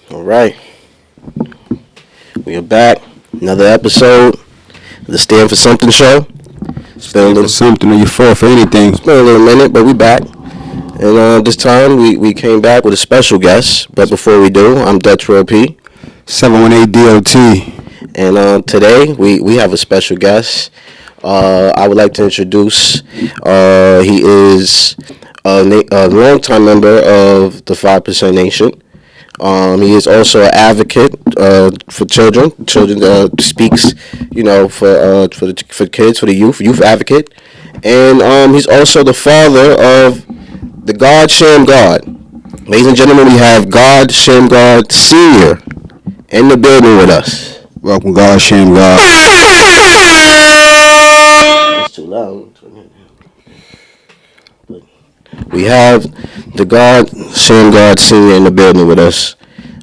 All right, we are back. Another episode of the Stand for Something Show. It's been a Stand for little, something or you fall for anything. it's been a little minute, but we back. And this time we came back with a special guest. But before we do, I'm Dutch Royal P. 718 DOT. And today we have a special guest. I would like to introduce. He is a longtime member of the 5% Nation. He is also an advocate for children. Speaks, for kids, for the youth advocate, and he's also the father of the God SHAMMGOD. Ladies and gentlemen, we have God SHAMMGOD Sr. in the building with us. Welcome, God SHAMMGOD. It's too loud. We have the God SHAMMGOD Sr. in the building with us.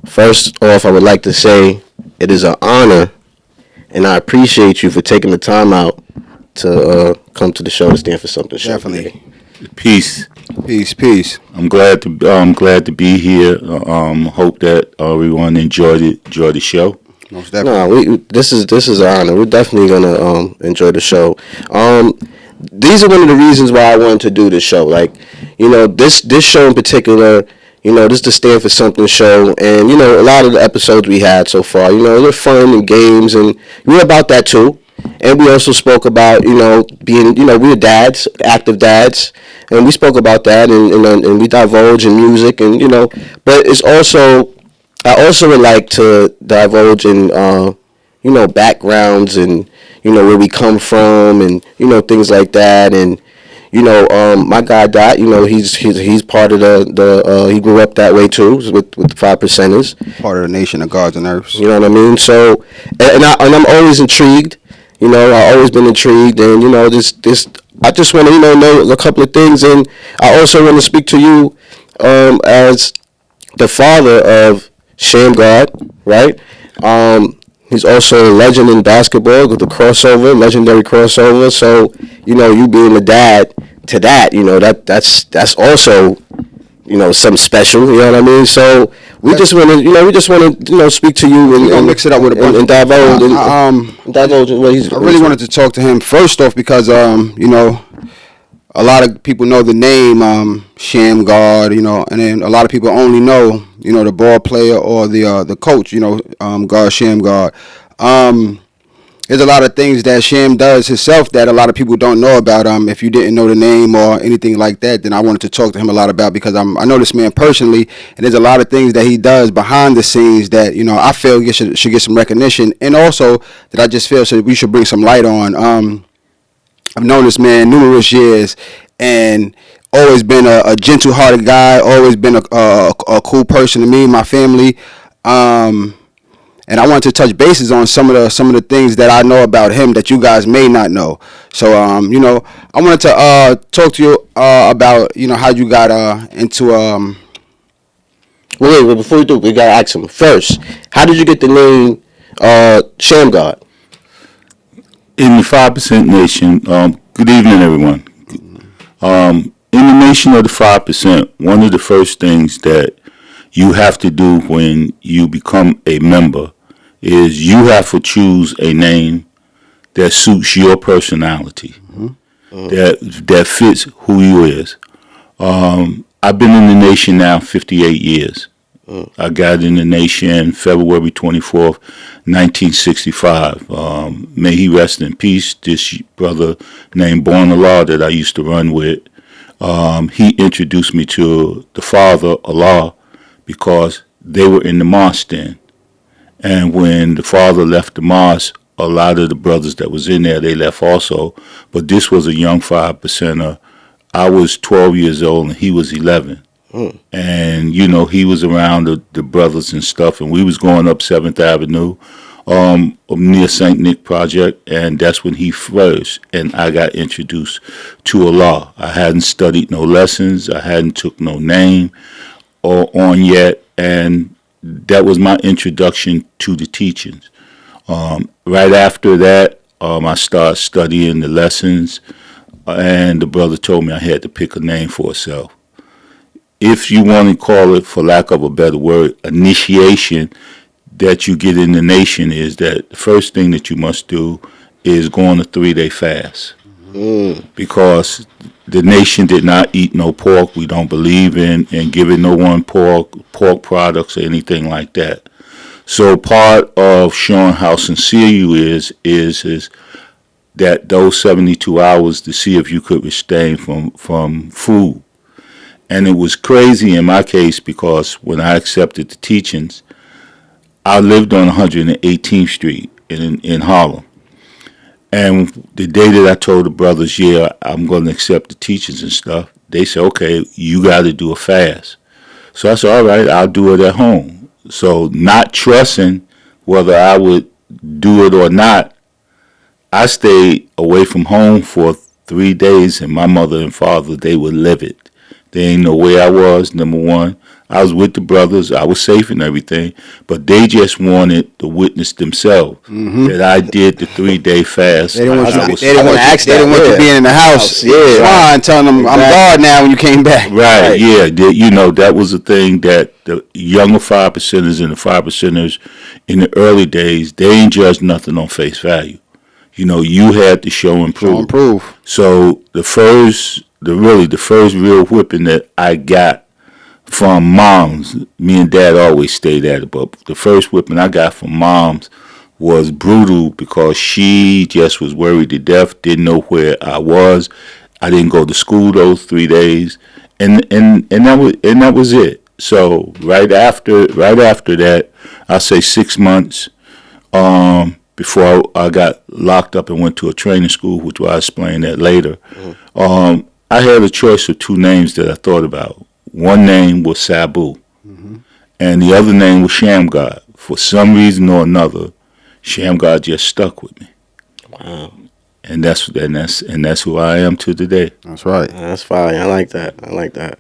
First off, I would like to say it is an honor, and I appreciate you for taking the time out to come to the show to Stand for Something Show. Definitely. Peace. Peace. I'm glad to be here. Hope that everyone enjoyed the show. Most definitely. No, this is an honor. We're definitely gonna enjoy the show. These are one of the reasons why I wanted to do this show. Like, this show in particular, this is the Stand for Something show, and a lot of the episodes we had so far, they're fun and games, and we're about that too. And we also spoke about, being, we're dads, active dads, and we spoke about that, and we divulge in music, and but it's also, I also would like to divulge in, backgrounds and where we come from, and things like that, and my guy Dot, he's part of the he grew up that way too, with the 5%ers. Part of the nation of gods and earths. You know what I mean? So, and I'm always intrigued. I've always been intrigued, and this I just want to know a couple of things, and I also want to speak to you as the father of SHAMMGOD, right? He's also a legend in basketball with the legendary crossover. So, you being the dad to that, that's also, something special. You know what I mean? So we just want to, speak to you and mix it up with a bunch and divulge. Divulge what he's. I really wanted to talk to him first off because a lot of people know the name SHAMMGOD, and then a lot of people only know the ball player or the coach, God SHAMMGOD. There's a lot of things that Sham does himself that a lot of people don't know about. If you didn't know the name or anything like that, then I wanted to talk to him a lot about, because I know this man personally, and there's a lot of things that he does behind the scenes that I feel should get some recognition, and also that I just feel we should bring some light on. I've known this man numerous years, and always been a gentle-hearted guy. Always been a cool person to me and my family. And I wanted to touch bases on some of the things that I know about him that you guys may not know. So I wanted to talk to you about how you got into Wait, before you do, we gotta ask him first. How did you get the name SHAMMGOD? In the 5% Nation, good evening, everyone. In the nation of the 5%, one of the first things that you have to do when you become a member is you have to choose a name that suits your personality, that fits who you is. I've been in the nation now 58 years. I got in the nation February 24th, 1965. May he rest in peace. This brother named Born Allah that I used to run with, he introduced me to the Father, Allah, because they were in the mosque then. And when the Father left the mosque, a lot of the brothers that was in there, they left also. But this was a young 5%er. I was 12 years old and he was 11. And, he was around the brothers and stuff. And we was going up 7th Avenue near St. Nick Project. And that's when he first, and I got introduced to Allah. I hadn't studied no lessons. I hadn't took no name on yet. And that was my introduction to the teachings. Right after that, I started studying the lessons, and the brother told me I had to pick a name for myself. if you want to call it, for lack of a better word, initiation that you get in the nation is that the first thing that you must do is go on a 3-day fast. Because the nation did not eat no pork. We don't believe in giving no one pork products or anything like that. So part of showing how sincere you is that those 72 hours to see if you could abstain from food. And it was crazy in my case because when I accepted the teachings, I lived on 118th Street in Harlem. And the day that I told the brothers, yeah, I'm going to accept the teachings and stuff, they said, okay, you got to do a fast. So I said, all right, I'll do it at home. So not trusting whether I would do it or not, I stayed away from home for 3 days, and my mother and father, they were livid. They ain't know where I was, number one. I was with the brothers. I was safe and everything, but they just wanted to witness themselves that I did the 3-day fast. They didn't want you. They didn't want you being in the house. Yeah, Fine, telling them I'm God now when you came back. Right. Yeah. That was the thing that the younger 5%ers and the 5%ers in the early days, they ain't judged nothing on face value. You had to show and prove. So the first real whipping that I got from moms, me and dad always stayed at it, but the first whipping I got from moms was brutal because she just was worried to death, didn't know where I was. I didn't go to school those 3 days, and that was it. So right after that, I'll say 6 months before I got locked up and went to a training school, which I'll explain that later. I had a choice of 2 names that I thought about. One name was Sabu, and the other name was ShamGod. For some reason or another, ShamGod just stuck with me. Wow. And that's who I am to today. That's right. That's fine. I like that.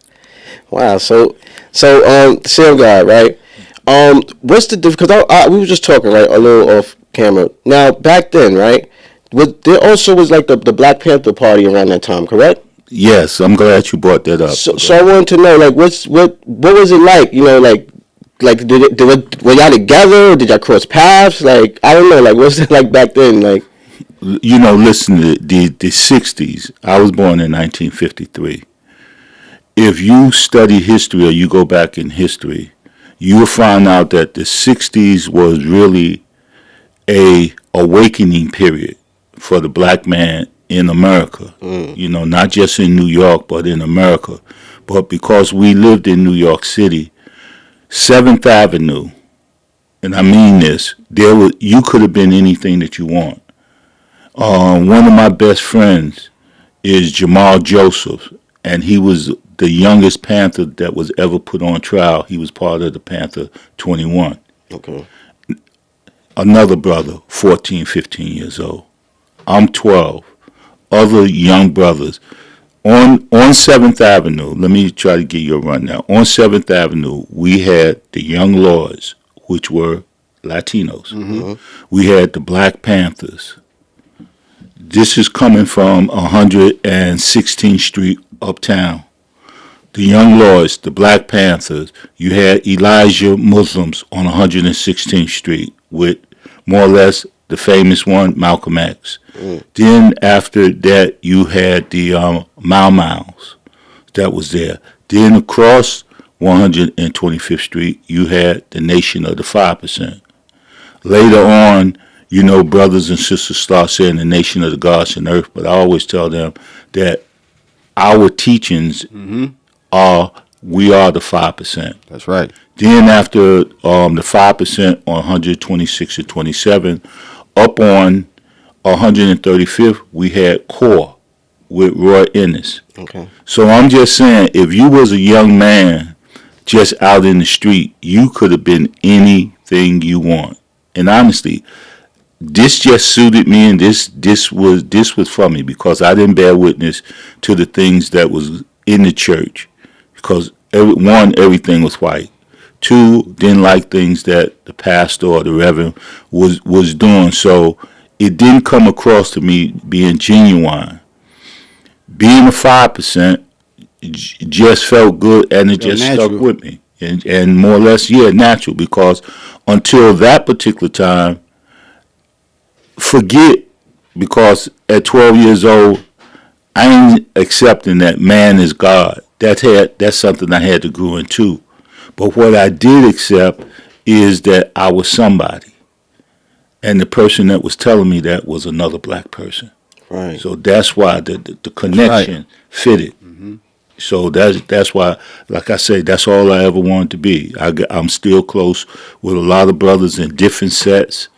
Wow. So ShamGod, right? What's the difference? Because we were just talking, right, a little off camera. Now, back then, right, there also was like the Black Panther Party around that time, correct? Yes, I'm glad you brought that up. So I wanted to know, like, what was it like? Were y'all together? Did y'all cross paths? Like, I don't know. Like, what's it like back then? Like, listen to the 60s. I was born in 1953. If you study history or you go back in history, you will find out that the 60s was really a awakening period for the black man in America, not just in New York, but in America. But because we lived in New York City, 7th Avenue, and I mean this, you could have been anything that you want. One of my best friends is Jamal Joseph, and he was the youngest Panther that was ever put on trial. He was part of the Panther 21. okay. Another brother, 14, 15 years old. I'm 12. Other young brothers. On 7th Avenue, let me try to give you a rundown. On 7th Avenue, we had the Young Lords, which were Latinos. We had the Black Panthers. This is coming from 116th Street uptown. The Young Lords, the Black Panthers. You had Elijah Muslims on 116th Street with more or less the famous one, Malcolm X. Then after that, you had the Mau Mau's that was there. Then across 125th Street, you had the Nation of the 5%. Later on, brothers and sisters start saying the nation of the gods and earth, but I always tell them that our teachings we are the 5%. That's right. Then after the 5% on 126 and 27, up on 135th, we had Core with Roy Ennis. Okay. So I'm just saying, if you was a young man just out in the street, you could have been anything you want. And honestly, this just suited me, and this was for me because I didn't bear witness to the things that was in the church. Because everything was white. 2, didn't like things that the pastor or the reverend was doing. So it didn't come across to me being genuine. Being a 5%, just felt good, and it just natural. stuck with me, and more or less, yeah, natural. Because until that particular time, forget, because at 12 years old, I ain't accepting that man is God. That's something I had to grow into. But what I did accept is that I was somebody, and the person that was telling me that was another black person. Right. So that's why the connection fitted. So that's why, like I say, that's all I ever wanted to be. I'm still close with a lot of brothers in different sets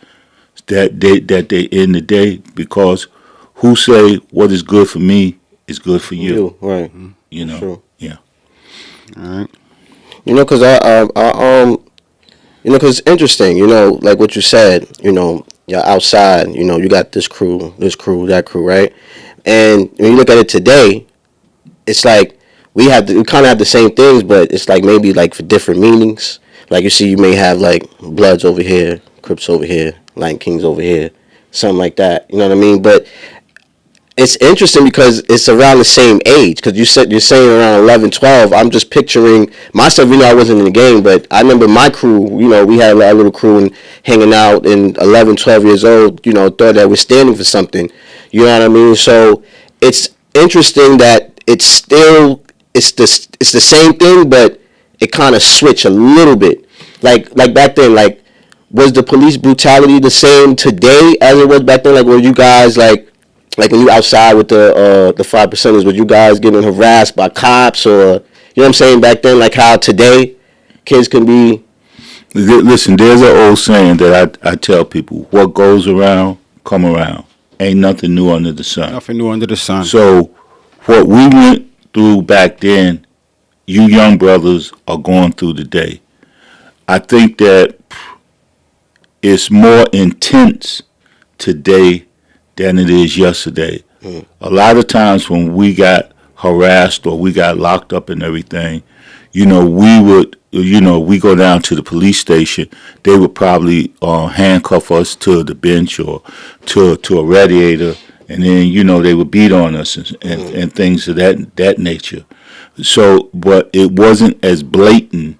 that they in the day, because who say what is good for me is good for you. Right. You know. True. Yeah. All right. You know, because you know, because it's interesting. You know, like what you said. You know, you're outside. You know, you got this crew, that crew, right? And when you look at it today, it's like we kind of have the same things, but it's like maybe like for different meanings. Like you see, you may have like Bloods over here, Crips over here, Lion Kings over here, something like that. You know what I mean? But it's interesting because it's around the same age. Because you're saying around 11, 12. I'm just picturing myself. You know, I wasn't in the game, but I remember my crew. You know, we had a little crew and hanging out, and 11, 12 years old. You know, thought that we're standing for something. You know what I mean? So it's interesting that it's the same thing, but it kind of switched a little bit. Like back then, like was the police brutality the same today as it was back then? Like were you guys like when you outside with the 5%ers, were you guys getting harassed by cops, or you know what I'm saying, back then, like how today kids can be? Listen, there's an old saying that I tell people: what goes around, come around. Ain't nothing new under the sun. Nothing new under the sun. So what we went through back then, you young brothers are going through today. I think that it's more intense today than it is yesterday. A lot of times when we got harassed or we got locked up and everything, we go down to the police station, they would probably handcuff us to the bench or to a radiator, and then, they would beat on us and things of that nature. So, but it wasn't as blatant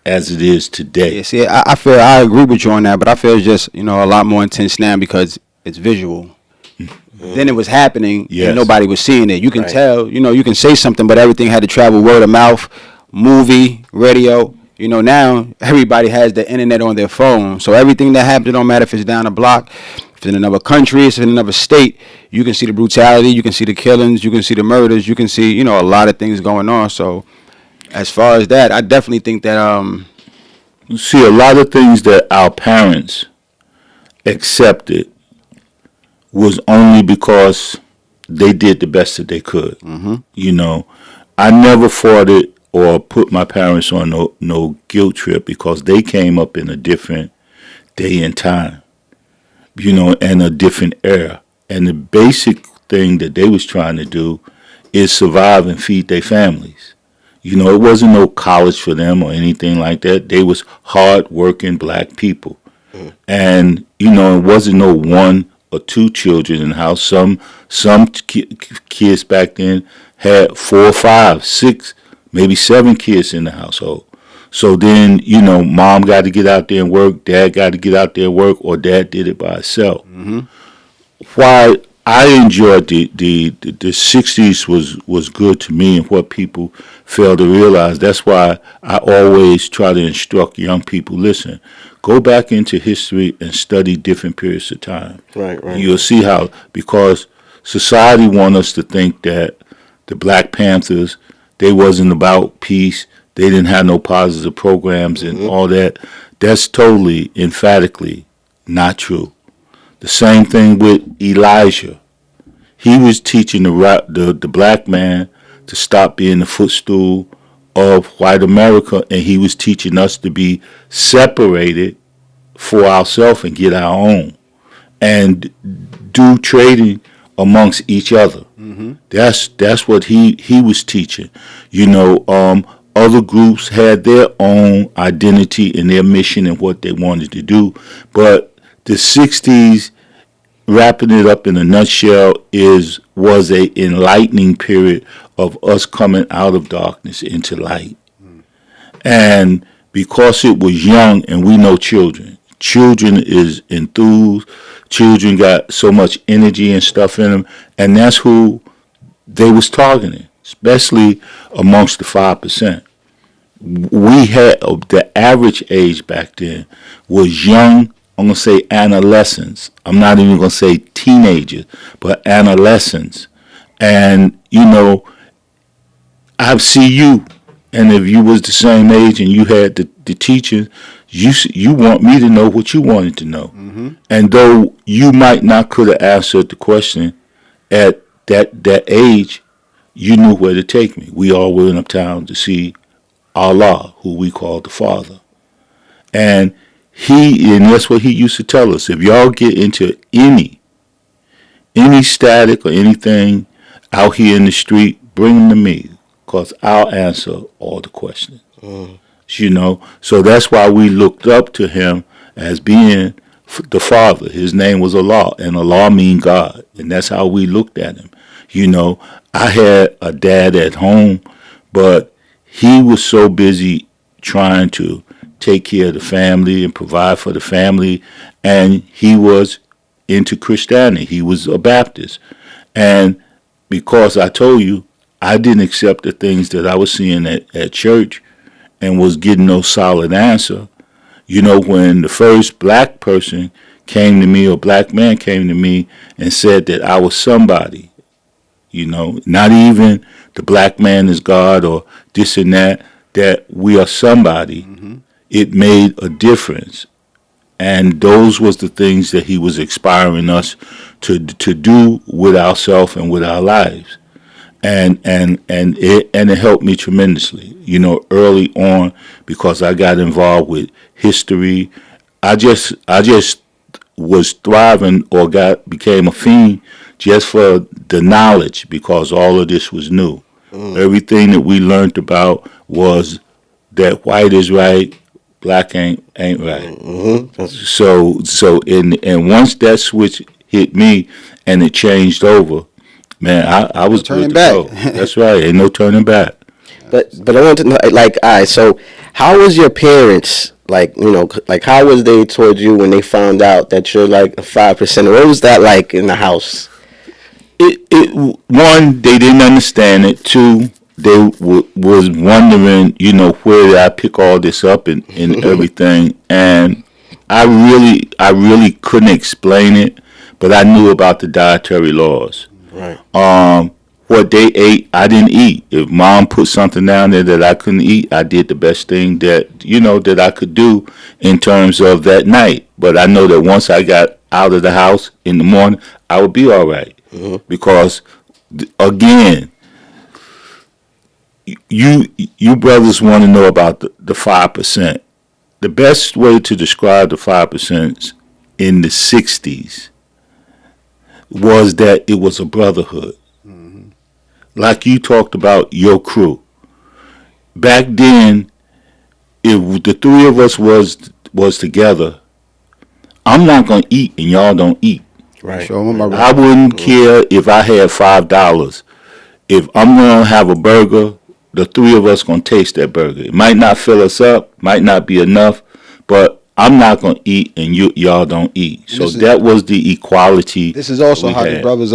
as it is today. Yeah, see, I feel I agree with you on that, but I feel it's just a lot more intense now because it's visual. Then it was happening, and nobody was seeing it. You can tell, you can say something, but everything had to travel word of mouth, movie, radio. Now everybody has the internet on their phone, so everything that happens, it don't matter if it's down a block, if it's in another country, if it's in another state. You can see the brutality, you can see the killings, you can see the murders, you can see a lot of things going on. So as far as that, I definitely think that see, a lot of things that our parents accepted was only because they did the best that they could. I never fought it or put my parents on no guilt trip, because they came up in a different day and time, and a different era. And the basic thing that they was trying to do is survive and feed their families. It wasn't no college for them or anything like that. They was hard-working black people. And, it wasn't no one or two children in the house. Some kids back then had 4, 5, 6, maybe 7 kids in the household. So then, mom got to get out there and work, dad got to get out there and work, or dad did it by himself. Why I enjoyed the 60s was good to me, and what people fail to realize. That's why I always try to instruct young people, listen, go back into history and study different periods of time. Right. You'll see how, because society wants us to think that the Black Panthers, they wasn't about peace, they didn't have no positive programs and all that. That's totally, emphatically not true. The same thing with Elijah. He was teaching the black man to stop being the footstool of white America, and he was teaching us to be separated for ourselves and get our own, and do trading amongst each other. That's what he was teaching. Other groups had their own identity and their mission and what they wanted to do, but the 60s wrapping it up in a nutshell, was a enlightening period of us coming out of darkness into light. And because it was young, and we know children is enthused, children got so much energy and stuff in them, and that's who they was targeting, especially amongst the 5%. We had the average age back then was young. I'm gonna say adolescents. I'm not even gonna say teenagers, but adolescents. And I see you, and if you was the same age and you had the teaching, you want me to know what you wanted to know. Mm-hmm. And though you might not could have answered the question at that age, you knew where to take me. We all went uptown to see Allah, who we call the Father. And that's what he used to tell us. If y'all get into any static or anything out here in the street, bring them to me, because I'll answer all the questions. So that's why we looked up to him as being the Father. His name was Allah, and Allah means God, and that's how we looked at him. I had a dad at home, but he was so busy trying to take care of the family and provide for the family, and he was into Christianity. He was a Baptist. And because I told you, I didn't accept the things that I was seeing at church and was getting no solid answer. When the first black person came to me, or black man came to me and said that I was somebody, not even the black man is God or this and that we are somebody, it made a difference. And those was the things that he was inspiring us to do with ourselves and with our lives. And it helped me tremendously, early on, because I got involved with history. I just was thriving, or became a fiend just for the knowledge, because all of this was new. Everything that we learned about was that white is right, black ain't right. And once that switch hit me and it changed over, man, I was turning good to back. go. That's right, ain't no turning back. But I want to know, like, all right, so how was your parents, how was they towards you when they found out that you're like a 5%? What was that like in the house? One, they didn't understand it. Two, they was wondering, where did I pick all this up and everything. And I really couldn't explain it, but I knew about the dietary laws. Right. What they ate, I didn't eat. If mom put something down there that I couldn't eat, I did the best thing that I could do in terms of that night. But I know that once I got out of the house in the morning, I would be all right. Because again, you brothers want to know about the 5%. The best way to describe the 5% in the 60s was that it was a brotherhood. Like you talked about your crew. Back then, if the three of us was together, I'm not going to eat and y'all don't eat. Right. I wouldn't care if I had $5. If I'm going to have a burger, the three of us going to taste that burger. It might not fill us up, might not be enough, but I'm not going to eat and y'all don't eat. So that was the equality. This is also how the brothers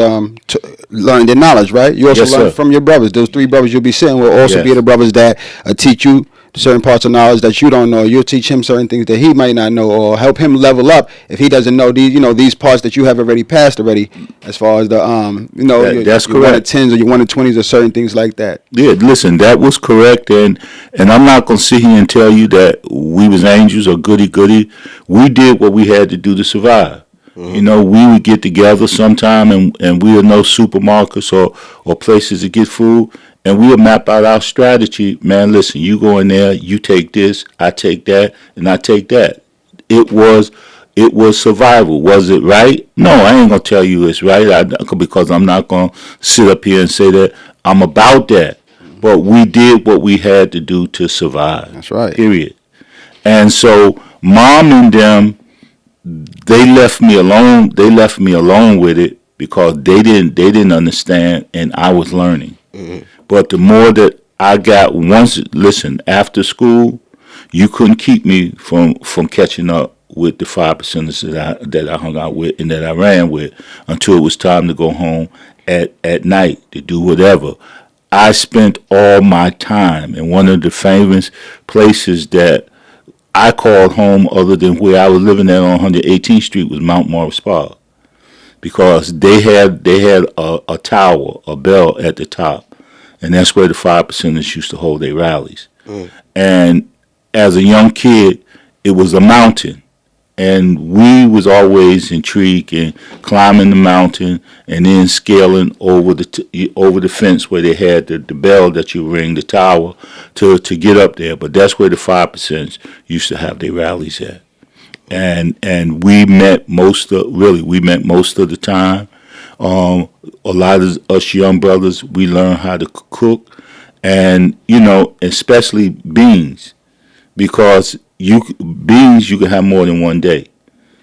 learn their knowledge, right? You also learn from your brothers. Those three brothers you'll be sitting will also be the brothers that teach you certain parts of knowledge that you don't know. You'll teach him certain things that he might not know, or help him level up if he doesn't know these parts that you have already passed already, as far as the that's your correct. 1 to 10s or your 1 to 20s or certain things like that. Yeah, listen, that was correct, and I'm not gonna sit here and tell you that we was angels or goody. We did what we had to do to survive. We would get together sometime and we would know supermarkets or places to get food, and we would map out our strategy. Man, listen, you go in there, you take this, I take that, and I take that. It was survival. Was it right? No, I ain't gonna tell you it's right, because I'm not gonna sit up here and say that I'm about that. But we did what we had to do to survive. That's right. Period. And so, mom and them, they left me alone. They left me alone with it because they didn't understand, and I was learning. But the more that I got, listen, after school, you couldn't keep me from catching up with the 5%ers that I hung out with and that I ran with until it was time to go home at night to do whatever. I spent all my time in one of the famous places that I called home, other than where I was living at on 118th Street, was Mount Morris Park, because they had a tower, a bell at the top, and that's where the 5%ers used to hold their rallies. And as a young kid, it was a mountain, and we was always intrigued in climbing the mountain and then scaling over the fence where they had the bell that you ring, the tower, to get up there. But that's where the 5% used to have their rallies at, and we met most of the time. A lot of us young brothers, we learned how to cook, and especially beans, because beans you can have more than one day.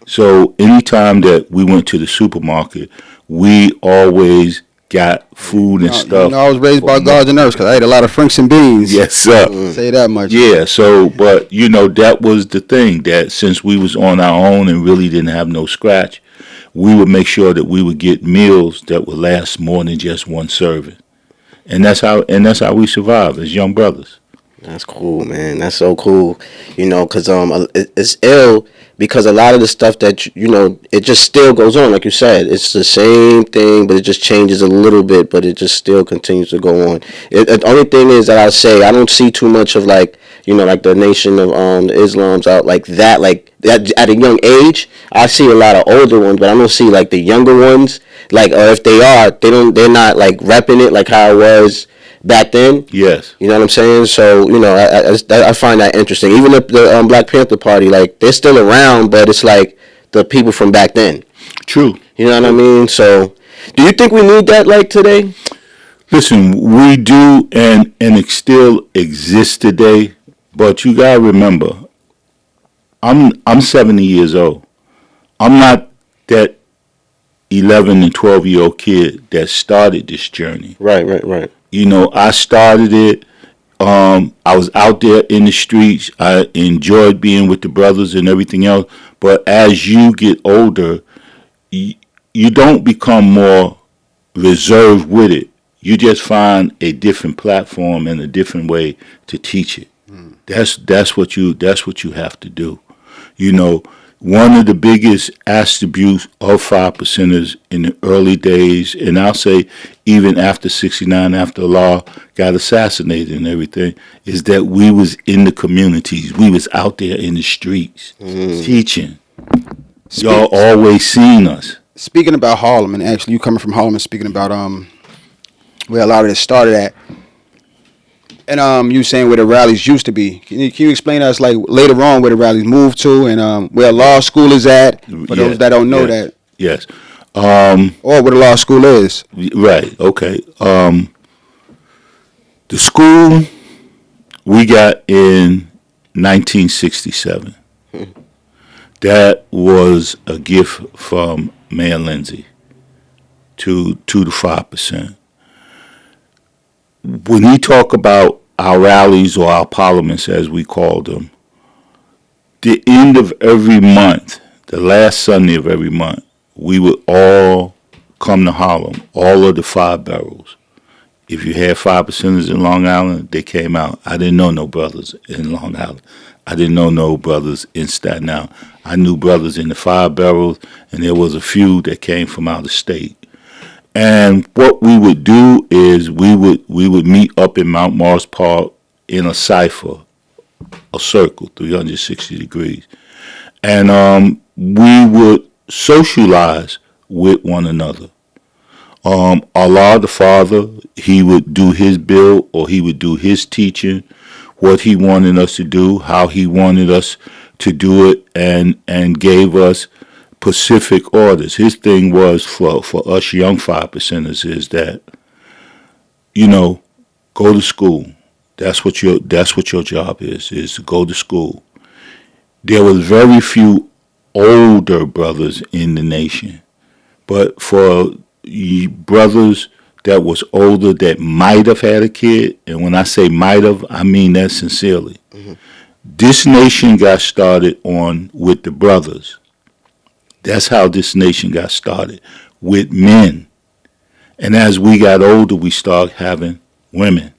So anytime that we went to the supermarket, we always got food and stuff. I was raised by gods and earths because I ate a lot of Franks and beans. Yes, sir. Say that much. Yeah. So, but that was the thing, that since we was on our own and really didn't have no scratch, we would make sure that we would get meals that would last more than just one serving, and that's how we survive as young brothers. That's cool, man. That's so cool. Because it's ill, because a lot of the stuff that it just still goes on, like you said. It's the same thing, but it just changes a little bit, but it just still continues to go on. The only thing is that I'll say, I don't see too much of like the Nation of the Islams out like that at a young age. I see a lot of older ones, but I don't see like the younger ones, or if they are, they're not like repping it like how it was back then. Yes. You know what I'm saying? So, I find that interesting. Even the Black Panther Party, like, they're still around, but it's like the people from back then. True. You know what I mean? So, do you think we need that, like, today? Listen, we do, and it still exists today, but you gotta remember, I'm 70 years old. I'm not that 11 and 12-year-old kid that started this journey. Right. I started it. I was out there in the streets. I enjoyed being with the brothers and everything else. But as you get older, you don't become more reserved with it. You just find a different platform and a different way to teach it. That's what you have to do. One of the biggest attributes of 5%ers in the early days, and I'll say even after 69, after the law got assassinated and everything, is that we was in the communities. We was out there in the streets teaching. Y'all always seen us. Speaking about Harlem, and actually you coming from Harlem and speaking about where a lot of this started at, and you saying where the rallies used to be. Can you explain to us, like, later on where the rallies moved to, and where law school is at, for those that don't know that? Yes. Or where the law school is. Right, okay. The school we got in 1967. That was a gift from Mayor Lindsay to the 5%. When we talk about our rallies or our parliaments, as we called them, the end of every month, the last Sunday of every month, we would all come to Harlem, all of the 5 boroughs. If you had 5%ers in Long Island, they came out. I didn't know no brothers in Long Island. I didn't know no brothers in Staten Island. I knew brothers in the 5 boroughs, and there was a few that came from out of state. And what we would do is we would meet up in Mount Morris Park in a cipher, a circle, 360 degrees. And we would socialize with one another. Allah the Father, he would do his bill, or he would do his teaching, what he wanted us to do, how he wanted us to do it, and gave us specific orders. His thing was for us young 5%ers is that, go to school. That's what your job is to go to school. There was very few older brothers in the nation. But for brothers that was older that might have had a kid, and when I say might have, I mean that sincerely. Mhm. This nation got started on with the brothers. That's how this nation got started, with men. And as we got older, we started having women.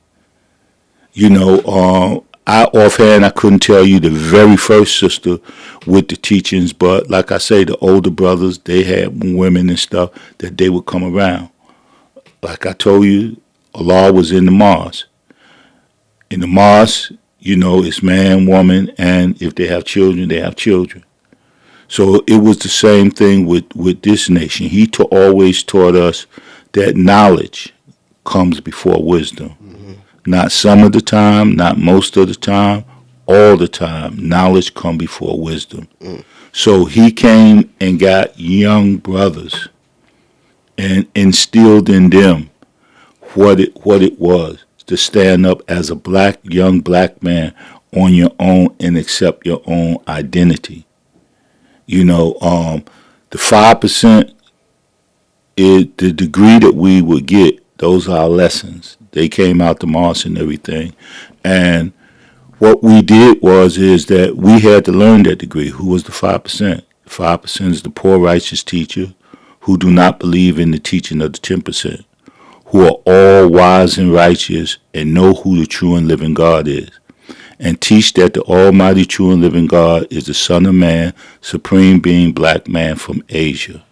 I offhand I couldn't tell you the very first sister with the teachings, but like I say, the older brothers, they had women and stuff that they would come around. Like I told you, Allah was in the mosque. In the mosque, it's man, woman, and if they have children, they have children. So it was the same thing with this nation. He always taught us that knowledge comes before wisdom. Mm-hmm. Not some of the time, not most of the time, all the time. Knowledge comes before wisdom. Mm. So he came and got young brothers and instilled in them what it was to stand up as a young black man on your own and accept your own identity. The 5% is the degree that we would get. Those are our lessons. They came out the mosque and everything. And what we did is that we had to learn that degree. Who was the 5%? The 5% is the poor righteous teacher who do not believe in the teaching of the 10%, who are all wise and righteous and know who the true and living God is, and teach that the almighty true and living God is the Son of Man, supreme being, black man from Asia.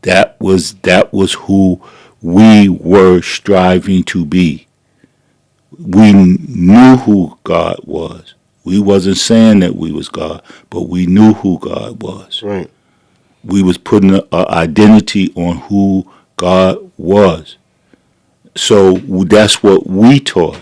That was who we were striving to be. We knew who God was. We wasn't saying that we was God, but we knew who God was. Right. We was putting an identity on who God was. So that's what we taught,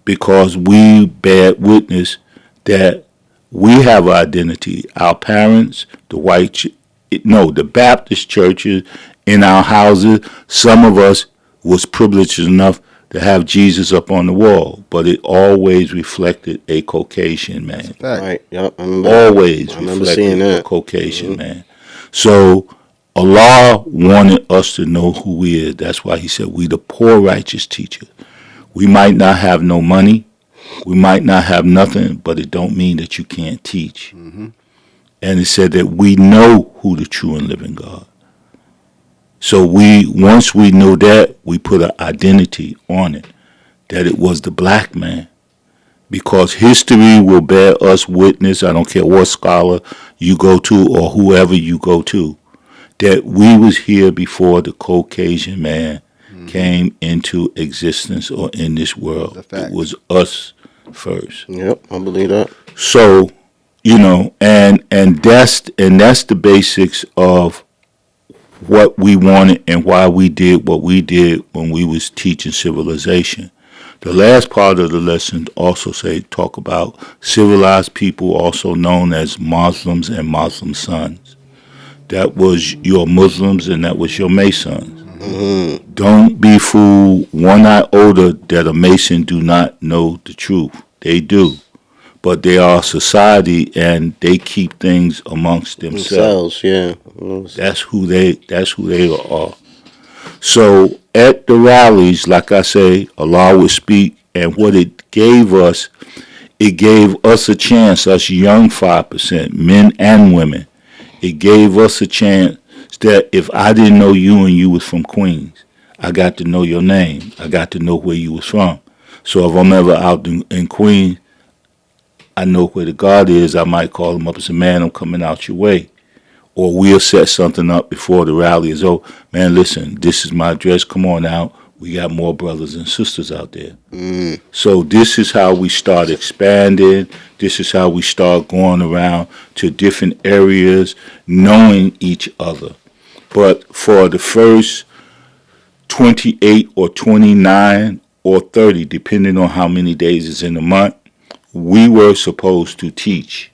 because we bear witness that we have an identity. Our parents, the Baptist churches in our houses, some of us was privileged enough to have Jesus up on the wall, but it always reflected a Caucasian man. Right. Yep. I remember Reflected seeing that. a Caucasian man. So Allah wanted us to know who He is. That's why He said, we the poor righteous teacher. We might not have no money. We might not have nothing, but it don't mean that you can't teach. Mm-hmm. And it said that we know who the true and living God. So once we know that, we put an identity on it, that it was the black man. Because history will bear us witness, I don't care what scholar you go to or whoever you go to, that we was here before the Caucasian man came into existence or in this world. It was us first. Yep, I believe that. So, and that's the basics of what we wanted and why we did what we did when we was teaching civilization. The last part of the lesson also talk about civilized people, also known as Muslims and Muslim sons. That was your Muslims and that was your Masons. Mm-hmm. Don't be fooled one iota that a Mason do not know the truth. They do. But they are a society and they keep things amongst themselves. Yeah. That's who they are. So at the rallies, like I say, Allah would speak, and what it gave us a chance, us young 5%, men and women. It gave us a chance that if I didn't know you and you was from Queens, I got to know your name. I got to know where you was from. So if I'm ever out in Queens, I know where the God is. I might call him up and say, man, I'm coming out your way. Or we'll set something up before the rally is over. Man, listen, this is my address. Come on out. We got more brothers and sisters out there. Mm. So this is how we start expanding. This is how we start going around to different areas, knowing each other. But for the first 28 or 29 or 30, depending on how many days is in a month, we were supposed to teach.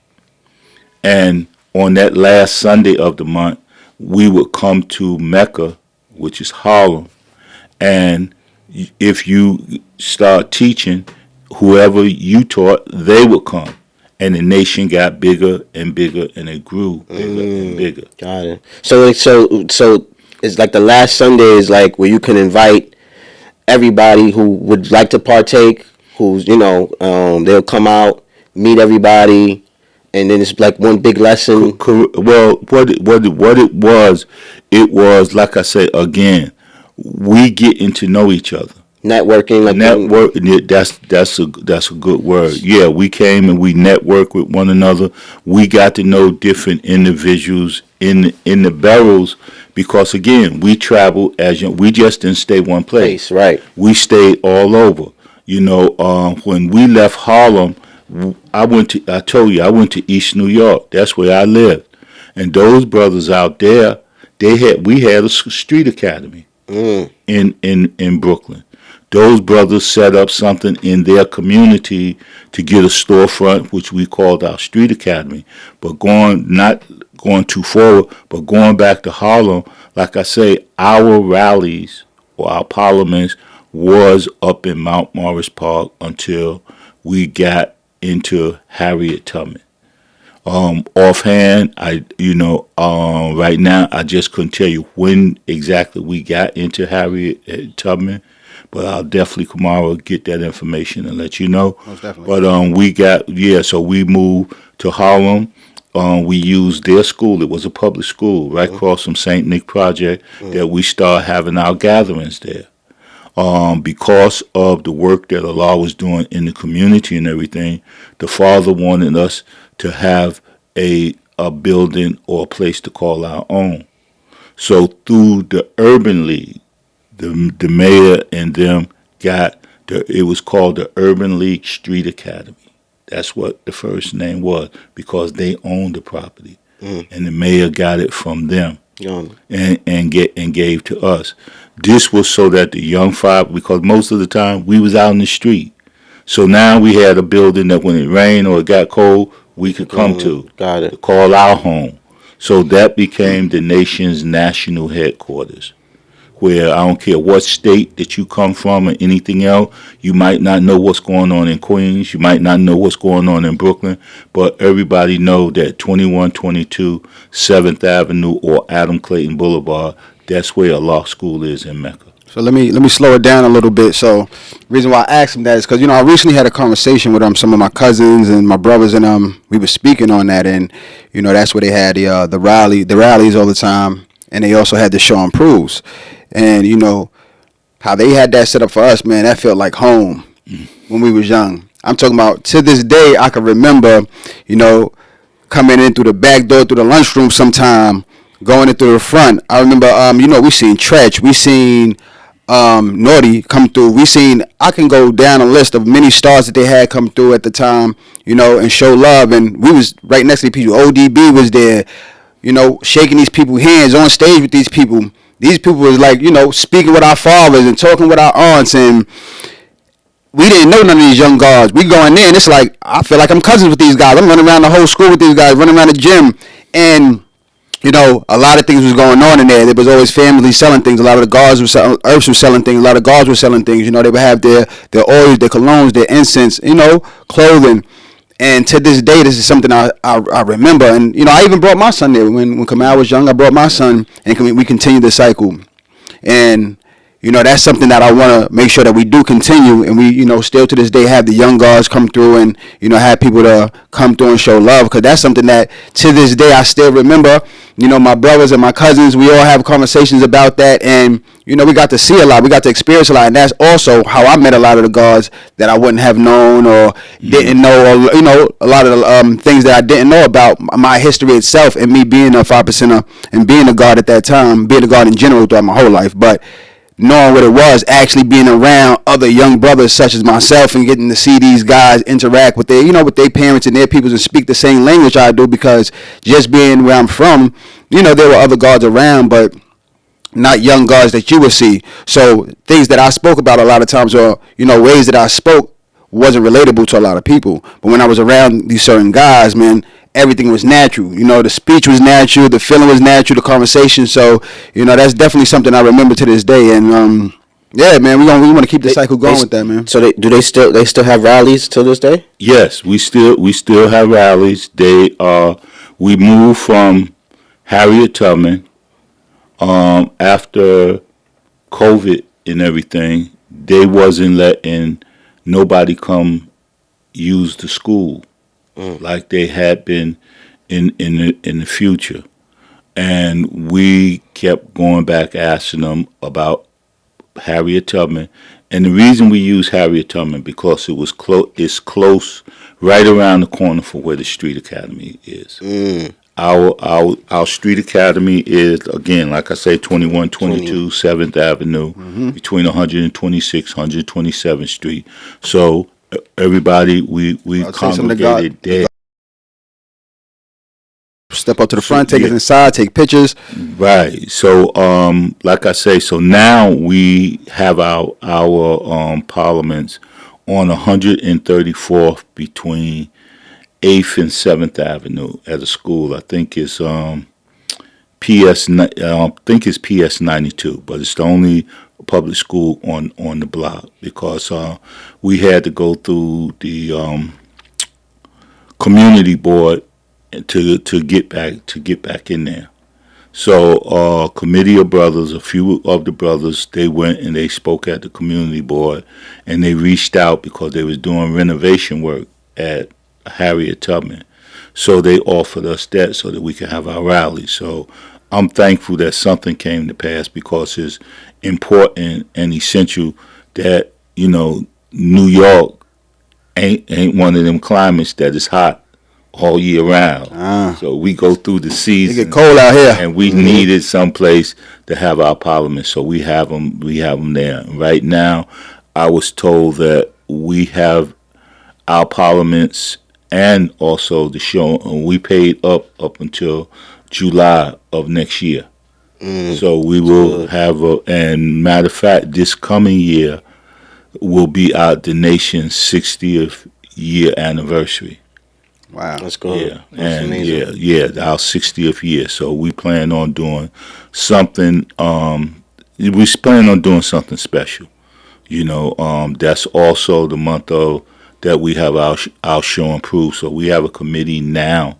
And on that last Sunday of the month, we would come to Mecca, which is Harlem. And if you start teaching, whoever you taught, they would come. and the nation got bigger and bigger, and it grew bigger and bigger. Got it. So it's like the last Sunday is like where you can invite everybody who would like to partake, who's, they'll come out, meet everybody, and then it's like one big lesson. Well, what it was like I say again, we getting to know each other. Networking, like Network. That's a good word. Yeah, we came and we networked with one another. We got to know different individuals in the barrels because again, we traveled we just didn't stay one place. Right. We stayed all over. When we left Harlem, I went to East New York. That's where I lived, and those brothers out there, we had a street academy in Brooklyn. Those brothers set up something in their community to get a storefront, which we called our street academy. But not going too forward, but going back to Harlem, like I say, our rallies or our parliaments was up in Mount Morris Park until we got into Harriet Tubman. Offhand, right now I just couldn't tell you when exactly we got into Harriet Tubman. But I'll definitely tomorrow get that information and let you know. Most definitely. But so we moved to Harlem. We used their school. It was a public school right across from St. Nick Project that we started having our gatherings there. Because of the work that Allah was doing in the community and everything, the Father wanted us to have a building or a place to call our own. So through the Urban League, the mayor and them it was called the Urban League Street Academy. That's what the first name was because they owned the property, and the mayor got it from them and gave to us. This was so that the young because most of the time we was out in the street, so now we had a building that when it rained or it got cold, we could come to call our home. So that became the nation's national headquarters, where I don't care what state that you come from or anything else, you might not know what's going on in Queens, you might not know what's going on in Brooklyn, but everybody know that 2122 7th Avenue or Adam Clayton Boulevard, that's where a law school is in Mecca. So let me slow it down a little bit. So the reason why I asked him that is because I recently had a conversation with some of my cousins and my brothers, and we were speaking on that, and that's where they had the rallies all the time, and they also had the show and proves. And how they had that set up for us, man, that felt like home when we was young. I'm talking about to this day, I can remember, coming in through the back door, through the lunchroom sometime, going in through the front. I remember, we seen Tretch, we seen Naughty come through. I can go down a list of many stars that they had come through at the time, and show love. And we was right next to the people. ODB was there, shaking these people's hands on stage with these people. These people was like, speaking with our fathers and talking with our aunts, and we didn't know none of these young guards. We go in there, and it's like, I feel like I'm cousins with these guys. I'm running around the whole school with these guys, running around the gym, and, a lot of things was going on in there. There was always families selling things. A lot of the guards were selling, Earths were selling things. A lot of guards were selling things. They would have their oils, their colognes, their incense, clothing. And to this day, this is something I remember. And, I even brought my son there. When Kamal was young, I brought my son, and we continued the cycle. And, that's something that I want to make sure that we do continue. And we, still to this day have the young guards come through and, have people to come through and show love. Because that's something that to this day I still remember. My brothers and my cousins, we all have conversations about that. And, we got to see a lot. We got to experience a lot. And that's also how I met a lot of the guards that I wouldn't have known or didn't know. Or, a lot of the things that I didn't know about my history itself and me being a 5%er and being a guard at that time, being a guard in general throughout my whole life. But knowing what it was, actually being around other young brothers such as myself and getting to see these guys interact with their, with their parents and their peoples and speak the same language I do, because just being where I'm from, there were other guards around, but not young guards that you would see. So things that I spoke about a lot of times, or, ways that I spoke wasn't relatable to a lot of people. But when I was around these certain guys, man, everything was natural. The speech was natural, the feeling was natural, the conversation. So, that's definitely something I remember to this day. And, Yeah, man, we want to keep the cycle going with that, man. So they still have rallies till this day? Yes, we still have rallies. We moved from Harriet Tubman after COVID and everything. They wasn't letting nobody come use the school like they had been in the future, and we kept going back asking them about Harriet Tubman. And the reason we use Harriet Tubman because it's close, right around the corner from where the Street Academy is. Our Street Academy is, again, like I say, 2122 7th Avenue, between 126th, 127th Street. So everybody, we congregated there. Step up to the front, take us inside, take pictures. Right. So, like I say, so now we have our parliaments on 134th between 8th and 7th Avenue at a school. I think it's PS 92, but it's the only public school on the block because we had to go through the community board to get back in there. So a committee of brothers, a few of the brothers, they went and they spoke at the community board, and they reached out because they was doing renovation work at Harriet Tubman. So they offered us that so that we could have our rally. So I'm thankful that something came to pass because it's important and essential that, New York ain't one of them climates that is hot all year round. So we go through the season. It get cold out here, and we needed some place to have our parliament. So we have them. We have them there right now. I was told that we have our parliaments and also the show. And we paid up until July of next year. So we will have and matter of fact, this coming year will be the nation's 60th year anniversary. Wow, that's good. Yeah, that's and amazing. our 60th year. So we plan on doing something. We plan on doing something special. That's also the month of that we have our show and prove. So we have a committee now,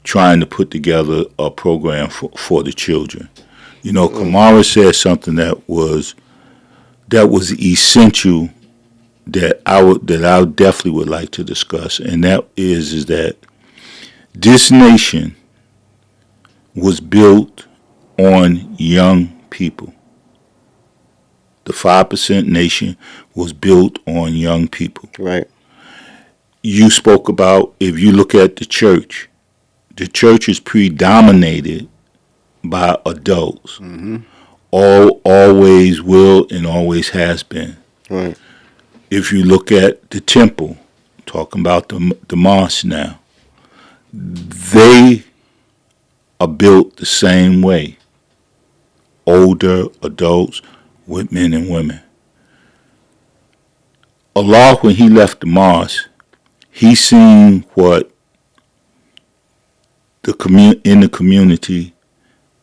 trying to put together a program for the children. Kamara said something that was essential that I definitely would like to discuss, and that is that this nation was built on young people. The 5% nation was built on young people. Right. You spoke about, if you look at the church is predominated by adults. Always will and always has been. Right. If you look at the temple, talking about the mosque now, they are built the same way. Older adults with men and women. Allah, when he left the mosque, he seen what in the community,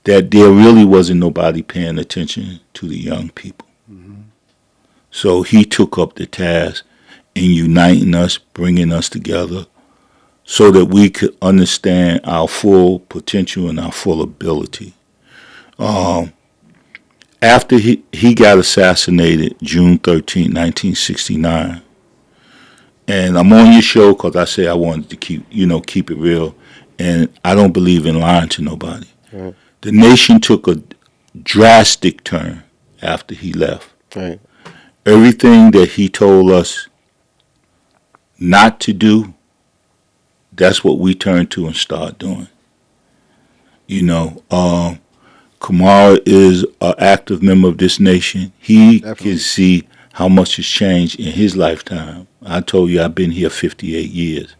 that there really wasn't nobody paying attention to the young people. So he took up the task in uniting us, bringing us together, so that we could understand our full potential and our full ability. After he got assassinated June 13, 1969, and I'm on your show because I say I wanted to keep it real, and I don't believe in lying to nobody. Right. The nation took a drastic turn after he left. Right. Everything that he told us not to do, that's what we turned to and start doing. Kamara is an active member of this nation. He Definitely. can see how much has changed in his lifetime. I told you I've been here 58 years.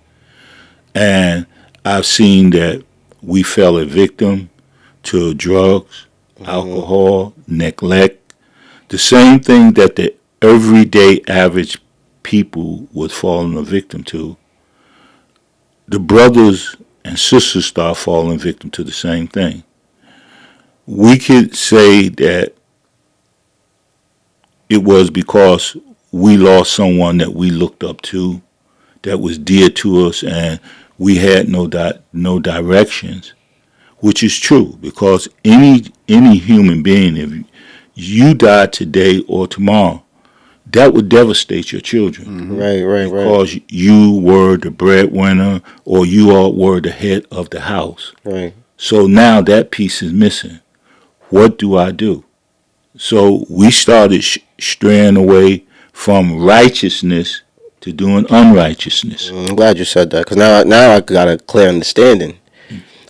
And I've seen that we fell a victim to drugs, alcohol, neglect, the same thing that the everyday average people was falling a victim to. The brothers and sisters start falling victim to the same thing. We could say that it was because we lost someone that we looked up to, that was dear to us, and we had no directions, which is true because any human being, if you died today or tomorrow, that would devastate your children. Right. Because you were the breadwinner or you all were the head of the house. Right. So now that piece is missing. What do I do? So we started straying away from righteousness to doing unrighteousness. I'm glad you said that because now I got a clear understanding,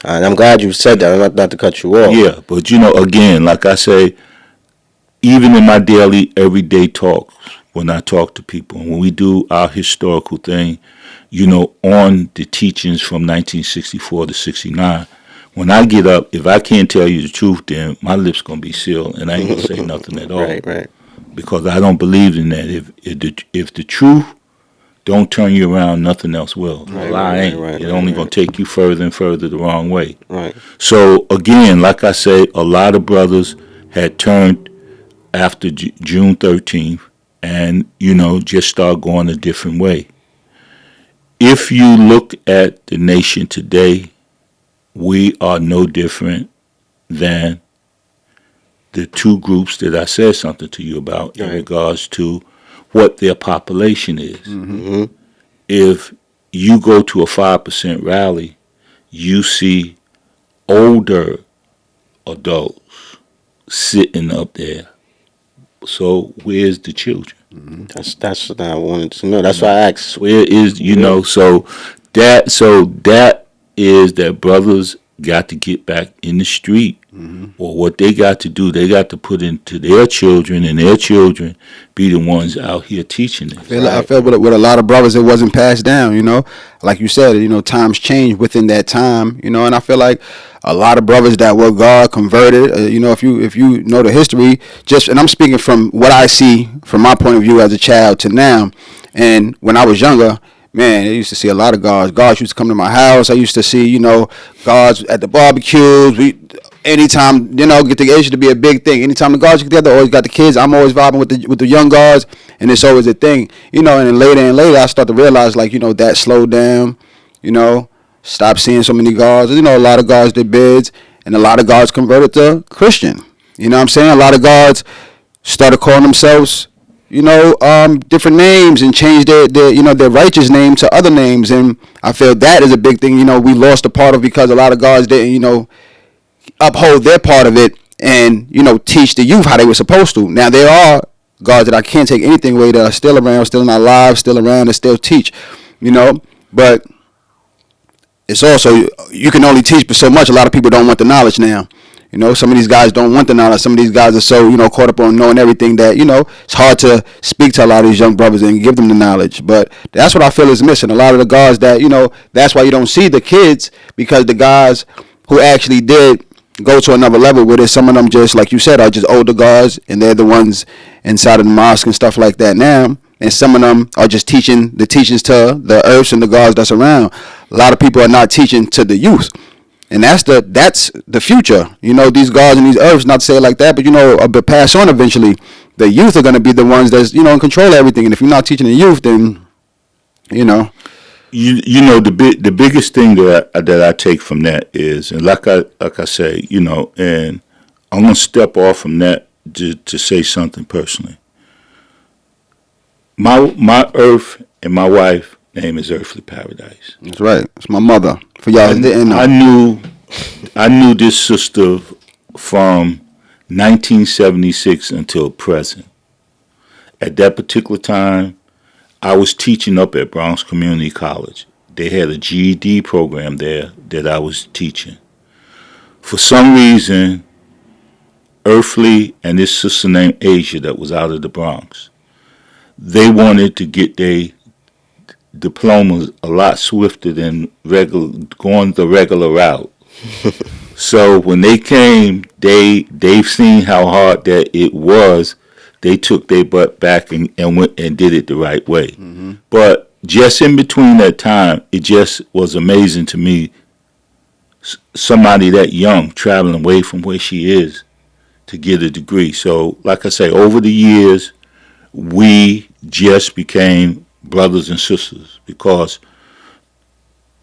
and I'm glad you said that. Not to cut you off. Yeah, but again, like I say, even in my daily, everyday talks, when I talk to people, and when we do our historical thing, on the teachings from 1964 to 69, when I get up, if I can't tell you the truth, then my lips going to be sealed, and I ain't going to say nothing at all. Right. Because I don't believe in that. If the truth don't turn you around, nothing else will. A lie ain't. It's only going to take you further and further the wrong way. Right. So, again, like I say, a lot of brothers had turned after June 13th and, just start going a different way. If you look at the nation today, we are no different than the two groups that I said something to you about in regards to what their population is. Mm-hmm. If you go to a 5% rally, you see older adults sitting up there. So where's the children? That's what I wanted to know. That's why I asked. Where is so that is that brothers got to get back in the street. Or what they got to do, they got to put into their children, and their children be the ones out here teaching them. I feel with a lot of brothers it wasn't passed down, like you said, times change within that time, and I feel like a lot of brothers that were God converted, if you know the history, and I'm speaking from what I see from my point of view as a child to now, and when I was younger, man, I used to see a lot of gods. Gods used to come to my house. I used to see, gods at the barbecues. Anytime, get the age to be a big thing. Anytime the guards get together, always got the kids. I'm always vibing with the young guards, and it's always a thing. And then later and later, I start to realize, that slowed down. Stop seeing so many guards. A lot of guards did bids, and a lot of guards converted to Christian. You know what I'm saying? A lot of guards started calling themselves, different names and changed their righteous name to other names. And I feel that is a big thing, we lost a part of because a lot of guards didn't, uphold their part of it and, teach the youth how they were supposed to. Now, there are guards that I can't take anything away that are still around, still in our lives, still around and still teach, but it's also, you can only teach but so much. A lot of people don't want the knowledge now. Some of these guys don't want the knowledge. Some of these guys are so, caught up on knowing everything that, it's hard to speak to a lot of these young brothers and give them the knowledge. But that's what I feel is missing. A lot of the guys that, that's why you don't see the kids, because the guys who actually did go to another level with it, some of them just, like you said, are just older guys, and they're the ones inside of the mosque and stuff like that now. And some of them are just teaching the teachings to the earths and the guards that's around. A lot of people are not teaching to the youth. And that's the future. These guards and these earths, not to say it like that, but pass on eventually. The youth are going to be the ones that's, in control of everything. And if you're not teaching the youth, then, the biggest thing that I take from that is, and like I say, and I'm gonna step off from that to say something personally. My earth and my wife name is Earthly Paradise. That's right. It's my mother. For y'all that didn't know. I knew this sister from 1976 until present. At that particular time, I was teaching up at Bronx Community College. They had a GED program there that I was teaching. For some reason, Earthly and this sister named Asia that was out of the Bronx, they wanted to get their diplomas a lot swifter than going the regular route. So when they came, they've seen how hard that it was. They took their butt back and went and did it the right way. Mm-hmm. But just in between that time, it just was amazing to me. Somebody that young traveling away from where she is to get a degree. So, like I say, over the years, we just became brothers and sisters, because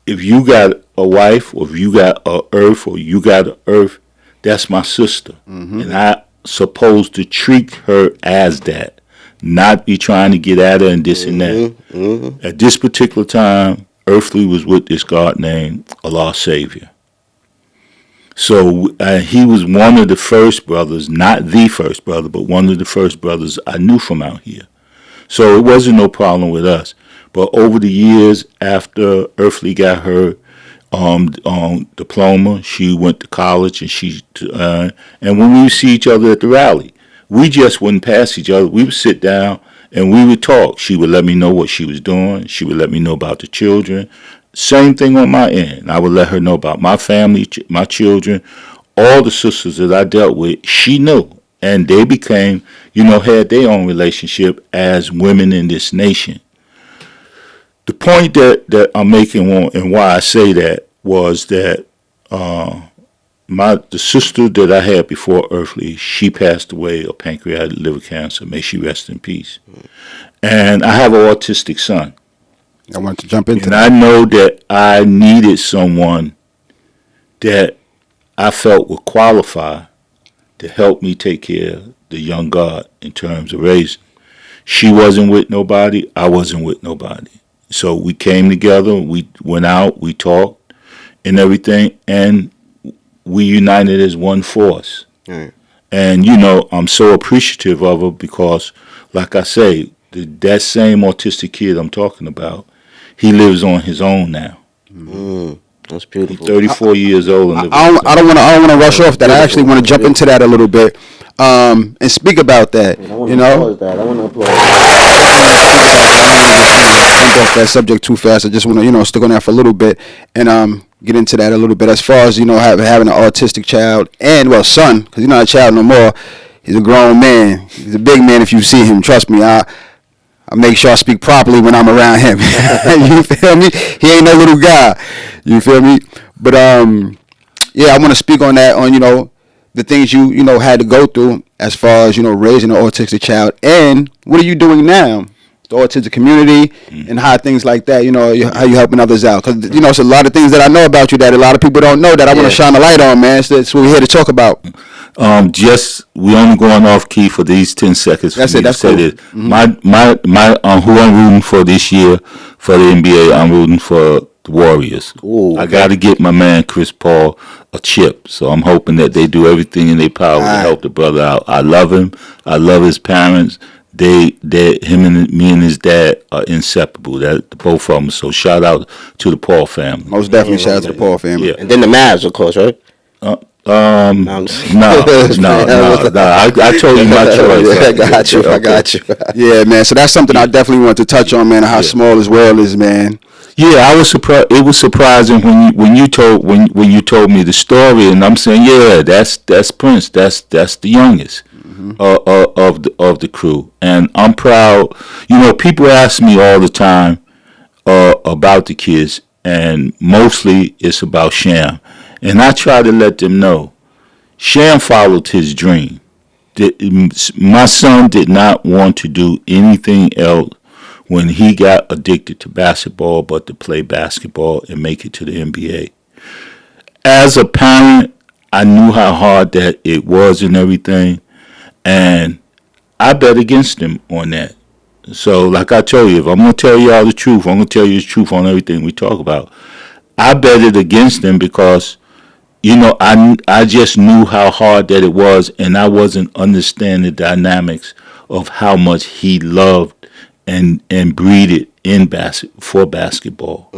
if you got a wife, or if you got a earth, or you got a earth, that's my sister. And I supposed to treat her as that, not be trying to get at her and this and that. At this particular time, Earthly was with this God named Allah Savior. So he was one of the first brothers, not the first brother, but one of the first brothers I knew from out here. So it wasn't no problem with us. But over the years, after Earthly got her diploma, she went to college, and and when we would see each other at the rally, we just wouldn't pass each other. We would sit down and we would talk. She would let me know what she was doing. She would let me know about the children. Same thing on my end. I would let her know about my family, my children, all the sisters that I dealt with. She knew, and they became, had their own relationship as women in this nation. The point that I'm making, and why I say that, was that the sister that I had before Earthly, she passed away of pancreatic liver cancer. May she rest in peace. And I have an autistic son. I wanted to jump into and that. I know that I needed someone that I felt would qualify to help me take care of the young God in terms of raising. She wasn't with nobody. I wasn't with nobody. So we came together. We went out. We talked and everything. And we united as one force. Right. And, I'm so appreciative of her because, like I say, that same autistic kid I'm talking about, he lives on his own now. That's beautiful. He's 34 years old. And I don't want to rush off that. I actually want to jump into that a little bit and speak about that. I want to applaud Jump off that subject too fast. I just want to stick on that for a little bit and get into that a little bit as far as having an autistic child and son, because he's not a child no more. He's a grown man. He's a big man. If you see him, trust me, I make sure I speak properly when I'm around him. You feel me? He ain't no little guy. You feel me? But yeah, I want to speak on that, on the things you had to go through as far as raising an autistic child, and what are you doing now, the autistic community, and how things like that, how you helping others out, because it's a lot of things that I know about you that a lot of people don't know that I want to shine a light on, man. So that's what we're here to talk about. We only going off key for these 10 seconds. That's it. That's cool. My who I'm rooting for this year for the NBA, I'm rooting for the Warriors. Ooh, okay. I got to get my man Chris Paul a chip, so I'm hoping that they do everything in their power to help the brother out. I love him. I love his parents. Him and me and his dad are inseparable. That both of them. So shout out to the Paul family. Most definitely shout out to the Paul family. Yeah. And then the Mavs, of course, right? No. I told you my choice. I got you. Yeah, man. So that's something I definitely want to touch on, man. How small this world is, man. Yeah, I was surprised. It was surprising when you told me the story, and I'm saying, yeah, that's Prince. That's the youngest of the crew, and I'm proud. People ask me all the time about the kids, and mostly it's about Sham. And I try to let them know, Sham followed his dream. My son did not want to do anything else when he got addicted to basketball but to play basketball and make it to the NBA. As a parent, I knew how hard that it was and everything, and I bet against him on that. So, like I told you, if I'm going to tell you all the truth, I'm going to tell you the truth on everything we talk about. I bet it against him because I just knew how hard that it was, and I wasn't understanding the dynamics of how much he loved and breathed for basketball.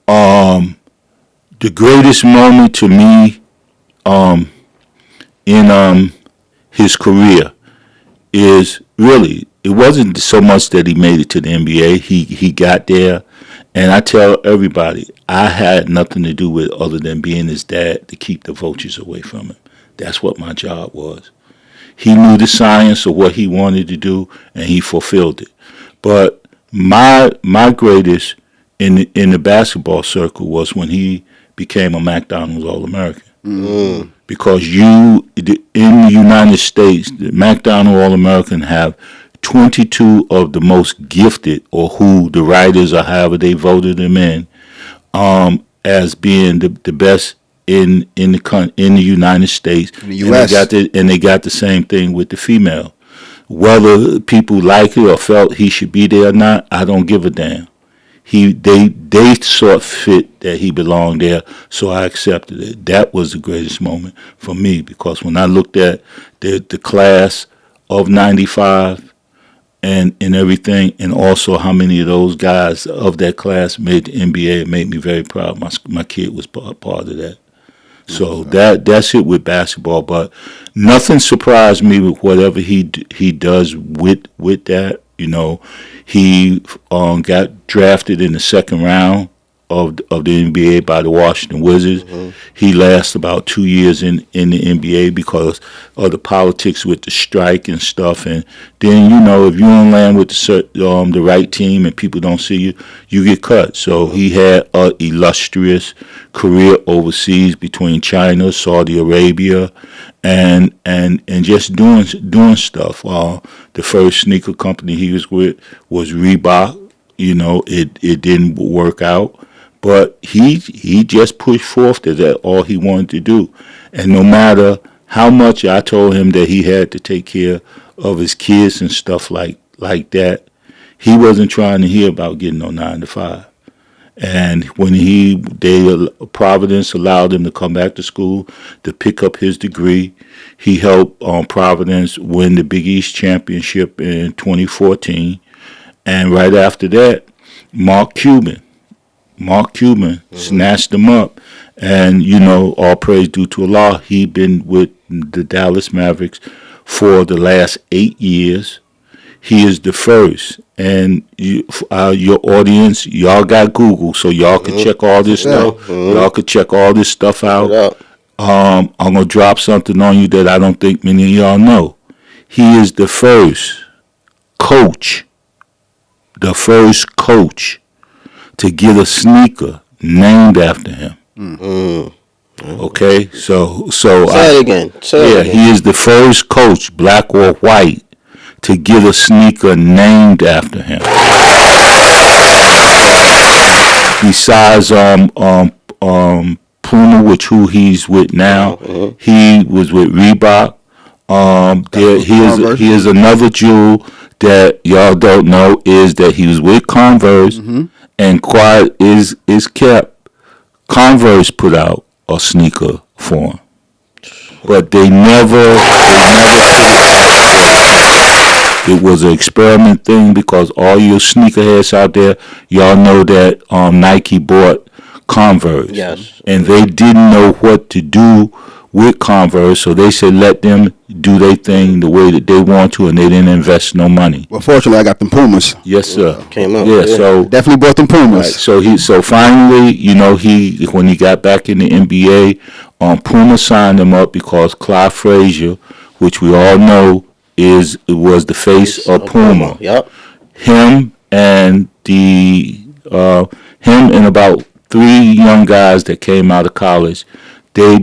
The greatest moment to me in his career is really, it wasn't so much that he made it to the NBA. He got there, and I tell everybody, I had nothing to do with other than being his dad to keep the vultures away from him. That's what my job was. He knew the science of what he wanted to do, and he fulfilled it. But my greatest in the basketball circle was when he became a McDonald's All-American. Because in the United States, the McDonald's All-American have 22 of the most gifted, or who the writers or however they voted them in, as being the best in the United States. In the U.S. And they got the same thing with the female. Whether people like it or felt he should be there or not, I don't give a damn. They saw fit that he belonged there, so I accepted it. That was the greatest moment for me, because when I looked at the class of '95 and everything, and also how many of those guys of that class made the NBA, it made me very proud. My kid was part of that. So that's it with basketball. But nothing surprised me with whatever he does with that. You know, he got drafted in the second round of the NBA by the Washington Wizards. Mm-hmm. He lasted about 2 years in the NBA because of the politics with the strike and stuff. And then, you know, if you don't land with the right team and people don't see you, you get cut. So he had an illustrious career overseas between China, Saudi Arabia, and just doing stuff. The first sneaker company he was with was Reebok. You know, it didn't work out, but he just pushed forth that all he wanted to do. And no matter how much I told him that he had to take care of his kids and stuff like that, he wasn't trying to hear about getting no 9 to 5. And when Providence allowed him to come back to school to pick up his degree, he helped Providence win the Big East Championship in 2014. And right after that, Mark Cuban snatched him up. And, you know, all praise due to Allah, he'd been with the Dallas Mavericks for the last 8 years. He is the first. And your audience, y'all got Google, so y'all can check all this stuff. Y'all can check all this stuff out. I'm going to drop something on you that I don't think many of y'all know. He is the first coach to get a sneaker named after him. Okay, so say it again. He is the first coach, black or white, to get a sneaker named after him. Besides Puma, which who he's with now, he was with Reebok. Here's another jewel that y'all don't know, is that he was with Converse, and quiet is kept. Converse put out a sneaker for him, but they never. It was an experiment thing, because all you sneakerheads out there, y'all know that Nike bought Converse. Yes. And they didn't know what to do with Converse, so they said let them do their thing the way that they want to, and they didn't invest no money. Well, fortunately, I got them Pumas. Yes, sir. Came up. Yeah, so Definitely bought them Pumas. right, so finally, you know, when he got back in the NBA, Puma signed him up because Clyde Frazier, which we all know was the face of Puma. Yep. Him and about 3 young guys that came out of college, they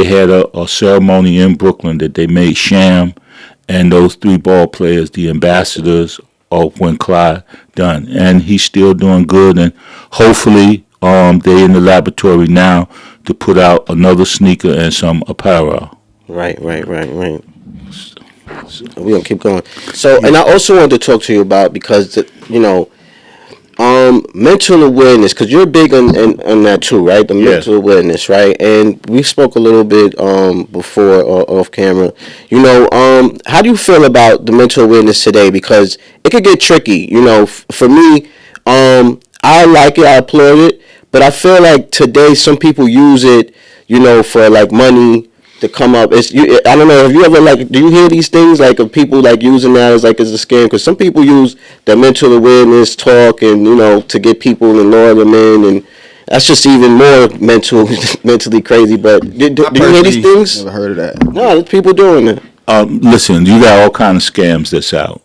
had a ceremony in Brooklyn that they made Sham and those 3 ball players the ambassadors of when Clyde done. And he's still doing good, and hopefully they're in the laboratory now to put out another sneaker and some apparel. Right. We're going to keep going. So, and I also wanted to talk to you about, because, you know, mental awareness, because you're big on that too, right? The mental awareness, right? And we spoke a little bit before off camera. You know, how do you feel about the mental awareness today? Because it could get tricky. You know, for me, I like it, I applaud it, but I feel like today some people use it, you know, for like money to come up. I don't know. Have you ever do you hear these things of people using that as a scam? Because some people use the mental awareness talk and to get people and lure them in, and that's just even more mentally crazy. But do you hear these things? Never heard of that. No, there's people doing it. Listen, you got all kind of scams that's out.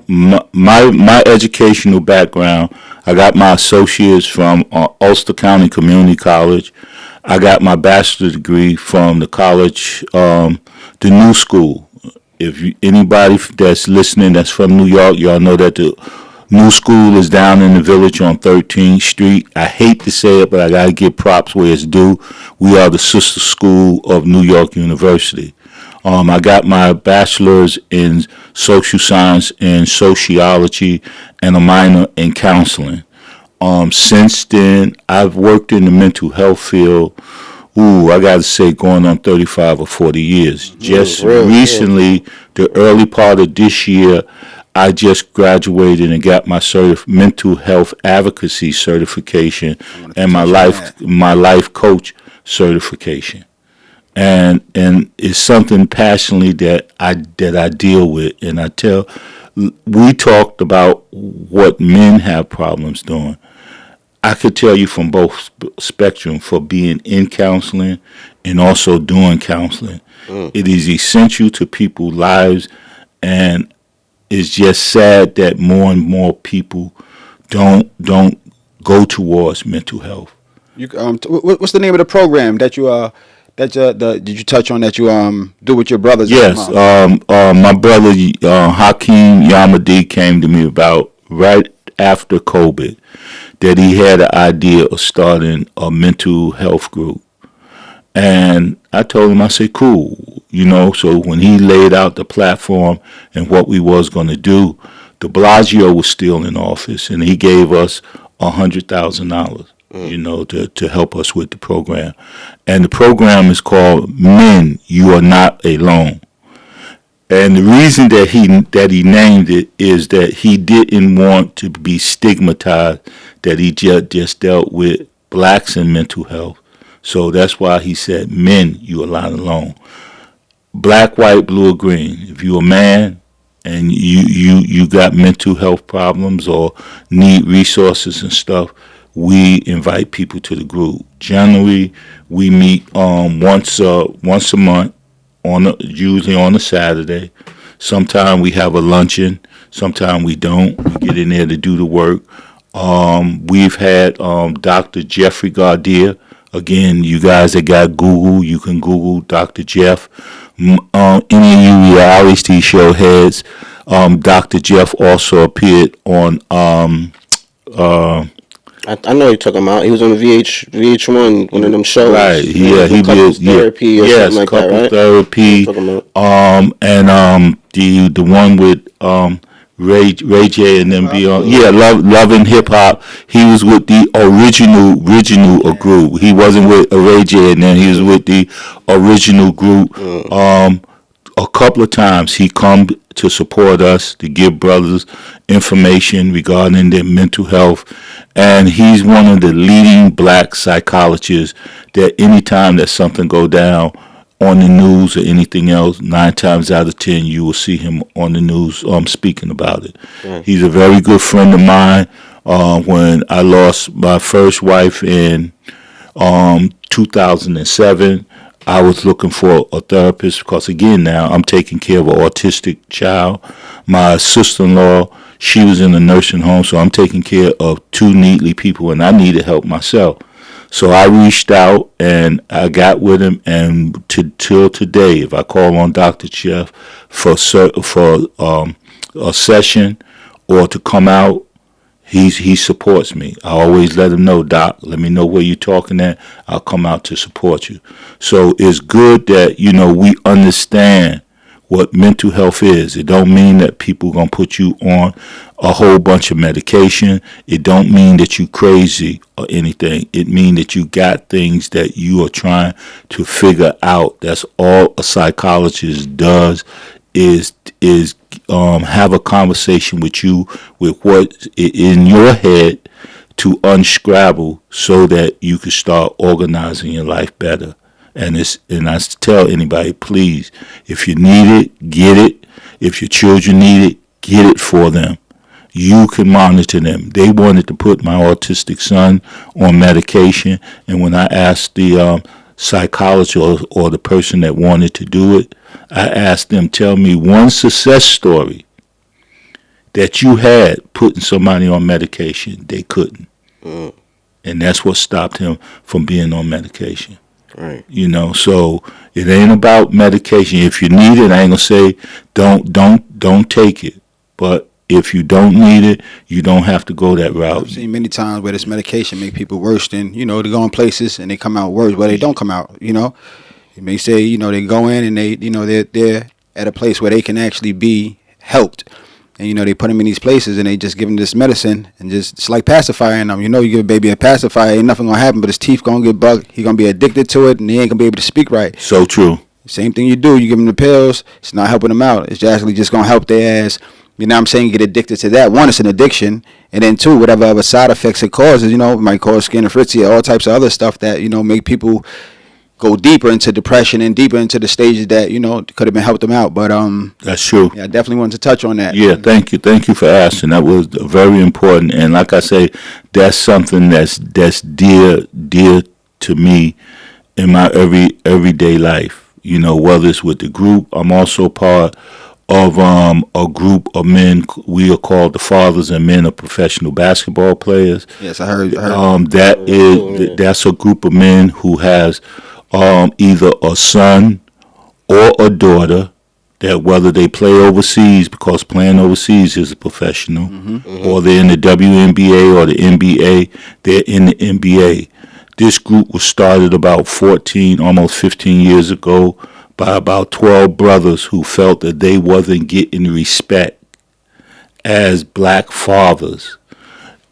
My educational background, I got my associates from Ulster County Community College. I got my bachelor's degree from the college, the New School. Anybody that's listening that's from New York, y'all know that the new school is down in the village on 13th Street. I hate to say it, but I got to give props where it's due. We are the sister school of New York University. I got my bachelor's in social science and sociology and a minor in counseling. Since then, I've worked in the mental health field. I got to say, going on 35 or 40 years. Just recently, the early part of this year, I just graduated and got my mental health advocacy certification and my life coach certification. And it's something passionately that I deal with. And we talked about what men have problems doing. I could tell you from both spectrum, for being in counseling and also doing counseling. It is essential to people's lives, and it's just sad that more and more people don't go towards mental health. What's the name of the program that you did you touch on that you do with your brothers? Yes, my brother Hakeem Yamadi came to me about right after COVID that he had an idea of starting a mental health group. And I told him, I said, cool. So when he laid out the platform and what we was going to do, de Blasio was still in office, and he gave us $100,000, to help us with the program. And the program is called Men, You Are Not Alone. And the reason that he named it is that he didn't want to be stigmatized, that he just dealt with blacks and mental health. So that's why he said, Men, You Are Not Alone. Black, white, blue, or green. If you're a man and you got mental health problems or need resources and stuff, we invite people to the group. Generally, we meet once a month, usually on a Saturday. Sometimes we have a luncheon. Sometimes we don't. We get in there to do the work. We've had Dr. Jeffrey Gardia. Again, you guys that got Google, you can Google Dr. Jeff. Any of you reality show heads, Dr. Jeff also appeared on I know you're talking about. He was on the VH1, one of them shows. Right. Yeah, he did. Therapy or something like that, right? Therapy. And the one with Ray J and them be on. Yeah, Loving Hip Hop. He was with the original group. He wasn't with Ray J and then he was with the original group. A couple of times he come to support us, to give brothers information regarding their mental health. And he's one of the leading black psychologists that anytime that something go down on the news or anything else, 9 times out of 10 you will see him on the news speaking about it. He's a very good friend of mine. When I lost my first wife in 2007, I was looking for a therapist because, again, now I'm taking care of an autistic child. My sister-in-law, she was in a nursing home, so I'm taking care of 2 needy people, and I needed help myself. So I reached out, and I got with him, and till today, if I call on Dr. Jeff for a session or to come out, he supports me. I always let him know, Doc, let me know where you're talking at. I'll come out to support you. So it's good that, we understand what mental health is. It don't mean that people going to put you on a whole bunch of medication. It don't mean that you crazy or anything. It mean that you got things that you are trying to figure out. That's all a psychologist does is have a conversation with you with what in your head to unscrabble so that you can start organizing your life better. And I tell anybody, please, if you need it, get it. If your children need it, get it for them. You can monitor them. They wanted to put my autistic son on medication, and when I asked the psychologist or the person that wanted to do it, I asked them, tell me one success story that you had putting somebody on medication. They couldn't. And that's what stopped him from being on medication. Right. You know, so it ain't about medication. If you need it, I ain't gonna say don't take it. But if you don't need it, you don't have to go that I've route. seen many times where this medication make people worse than, you know, they go in places and they come out worse, but they don't come out, you know. You may say, you know, they go in and they, you know, they're at a place where they can actually be helped. And, you know, they put them in these places and they just give them this medicine and just, it's like pacifying them. You know, you give a baby a pacifier, ain't nothing going to happen, but his teeth going to get bugged. He going to be addicted to it and he ain't going to be able to speak right. So true. Same thing you do, you give them the pills, it's not helping them out. It's actually just going to help their ass, you know what I'm saying, get addicted to that. One, it's an addiction. And then two, whatever other side effects it causes, you know, it might cause schizophrenia, all types of other stuff that, you know, make people go deeper into depression and deeper into the stages that, you know, could have been helped them out. But That's true. yeah, I definitely wanted to touch on that. Yeah, thank you for asking. That was very important, and like I say, that's something that's dear to me in my everyday life. You know, whether it's with the group, I'm also part of a group of men. We are called the Fathers and Men of Professional Basketball Players. Yes, I heard. That's a group of men who has either a son or a daughter that, whether they play overseas, because playing overseas is a professional, or they're in the WNBA or the NBA, they're in the NBA. This group was started about 14, almost 15 years ago by about 12 brothers who felt that they wasn't getting respect as black fathers.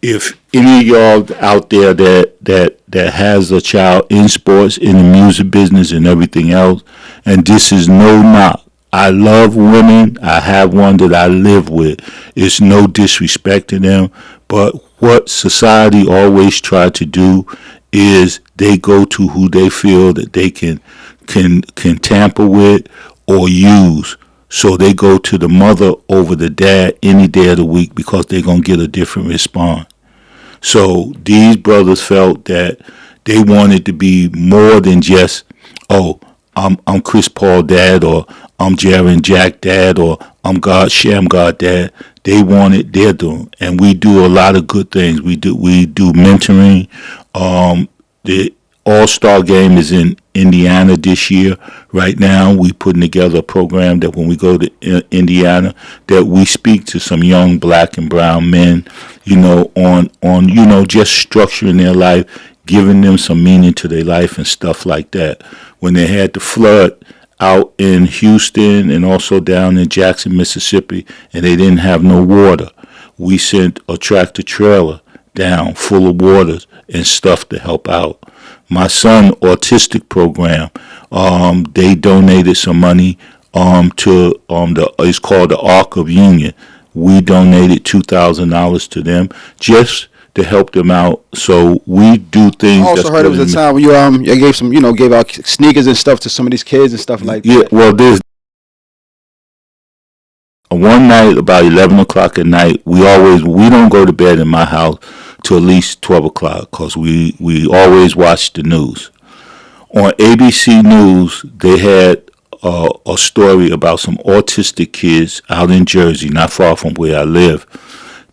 If any of y'all out there that has a child in sports, in the music business and everything else, and this is no knock. I love women. I have one that I live with. It's no disrespect to them, but what society always try to do is they go to who they feel that they can tamper with or use. So they go to the mother over the dad any day of the week because they're going to get a different response. So these brothers felt that they wanted to be more than just, oh, I'm Chris Paul dad, or I'm Jaron Jack dad, or I'm God Shamgod dad. They wanted their doing, and we do a lot of good things. We do mentoring. The All-Star game is in Indiana this year. Right now, we putting together a program that when we go to Indiana, that we speak to some young black and brown men, you know, on you know, just structuring their life, giving them some meaning to their life and stuff like that. When they had the flood out in Houston and also down in Jackson, Mississippi, and they didn't have no water, we sent a tractor trailer down full of waters and stuff to help out. My son autistic program, they donated some money to it's called the Ark of Union. We donated $2,000 to them just to help them out. So we do things. I also heard it was a time when you gave some, you know, gave out sneakers and stuff to some of these kids and stuff like that. Yeah, well, there's one night about 11 o'clock at night. We don't go to bed in my house till at least 12 o'clock because we always watch the news. On ABC News, they had a story about some autistic kids out in Jersey, not far from where I live,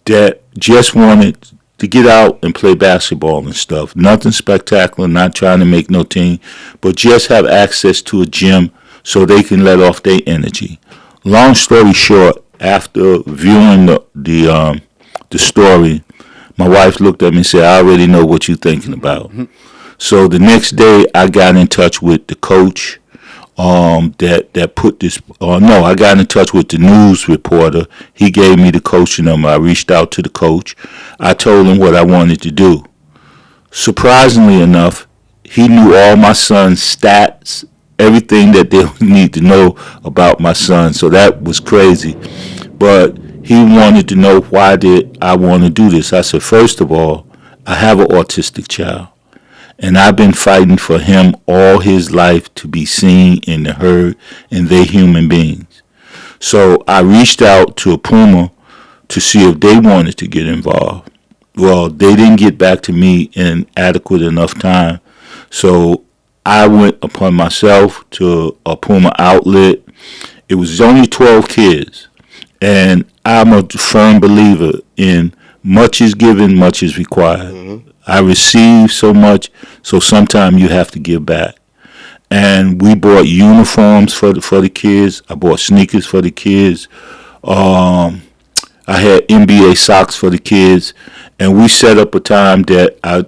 that just wanted to get out and play basketball and stuff. Nothing spectacular, not trying to make no team, but just have access to a gym so they can let off their energy. Long story short, after viewing the story, my wife looked at me and said, I already know what you're thinking about. So the next day, I got in touch with the coach that put this. I got in touch with the news reporter. He gave me the coaching number. I reached out to the coach. I told him what I wanted to do. Surprisingly enough, he knew all my son's stats, everything that they need to know about my son. So that was crazy. But he wanted to know, why did I want to do this? I said, first of all, I have an autistic child. And I've been fighting for him all his life to be seen and heard, and they're human beings. So I reached out to Puma to see if they wanted to get involved. Well, they didn't get back to me in adequate enough time. So I went upon myself to a Puma outlet. It was only 12 kids. And I'm a firm believer in much is given, much is required. I receive so much, so sometimes you have to give back. and we bought uniforms for the kids. I bought sneakers for the kids. I had NBA socks for the kids, and we set up a time that I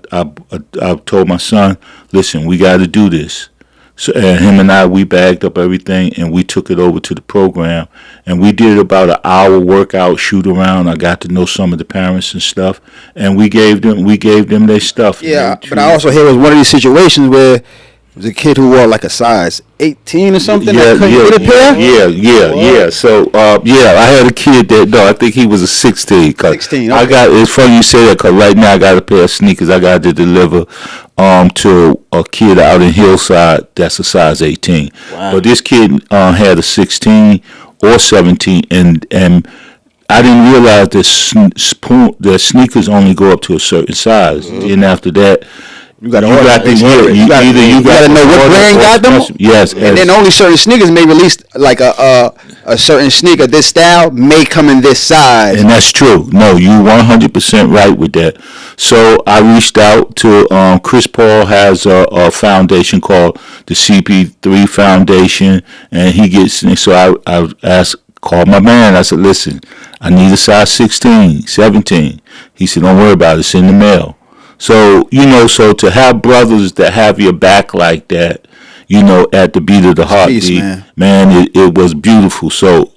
told my son, listen, we got to do this. So and him and we bagged up everything and we took it over to the program, and we did about an hour workout, shoot around. I got to know some of the parents and stuff, and we gave them their stuff. Yeah, but I also hear it was one of these situations where it was a kid who wore like a size 18 or something. Yeah, that couldn't get a pair? yeah. So, I had a kid I think he was a 16. 16, okay. It's funny you say that, because right now I got a pair of sneakers I got to deliver to a kid out in Hillside that's a size 18. Wow. But this kid had a 16 or 17, and I didn't realize that sneakers only go up to a certain size. And after that, You got to you got to know what brand got them. Yes, and then only certain sneakers may release like a certain sneaker. This style may come in this size. And that's true. No, you 100% right with that. So I reached out to Chris Paul has a foundation called the CP3 Foundation, and he gets. And so I called my man. I said, listen, I need a size 16, 17. He said, don't worry about it. It's in the mail. So, so to have brothers that have your back like that, at the beat of the heartbeat, man, it was beautiful. So,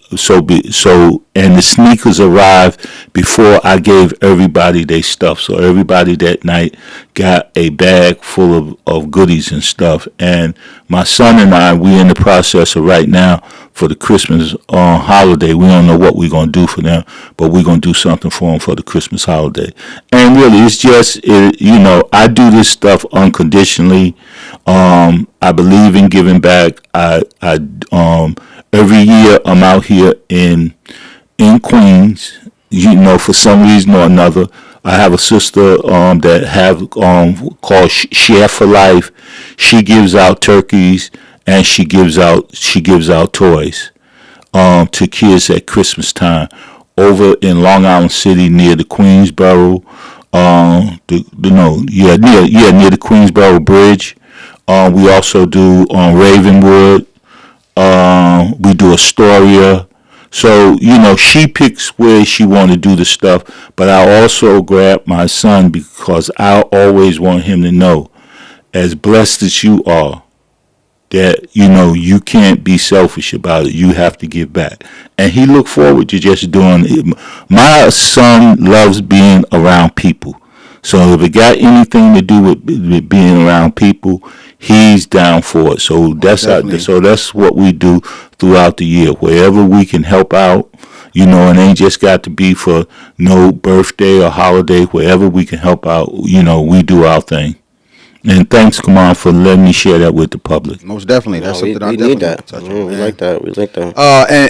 and the sneakers arrived before I gave everybody their stuff. So everybody that night got a bag full of goodies and stuff. And my son and we in the process of right now for the Christmas holiday. We don't know what we're going to do for them, but we're going to do something for them for the Christmas holiday. And really, it's just, I do this stuff unconditionally. I believe in giving back. Every year I'm out here in Queens, for some reason or another. I have a sister that have called Share for Life. She gives out turkeys and she gives out toys to kids at Christmas time over in Long Island City near the Queensboro near the Queensboro Bridge. We also do Ravenwood. We do Astoria. So, she picks where she want to do the stuff, but I also grab my son because I always want him to know, as blessed as you are, that, you can't be selfish about it. You have to give back. And he looked forward to just doing it. My son loves being around people. So if it got anything to do with being around people, he's down for it. So that's what we do throughout the year. Wherever we can help out, it ain't just got to be for no birthday or holiday. Wherever we can help out, we do our thing. And thanks, Kamal, for letting me share that with the public. Most definitely. That's something I need that. Touch on, we like that. We like that.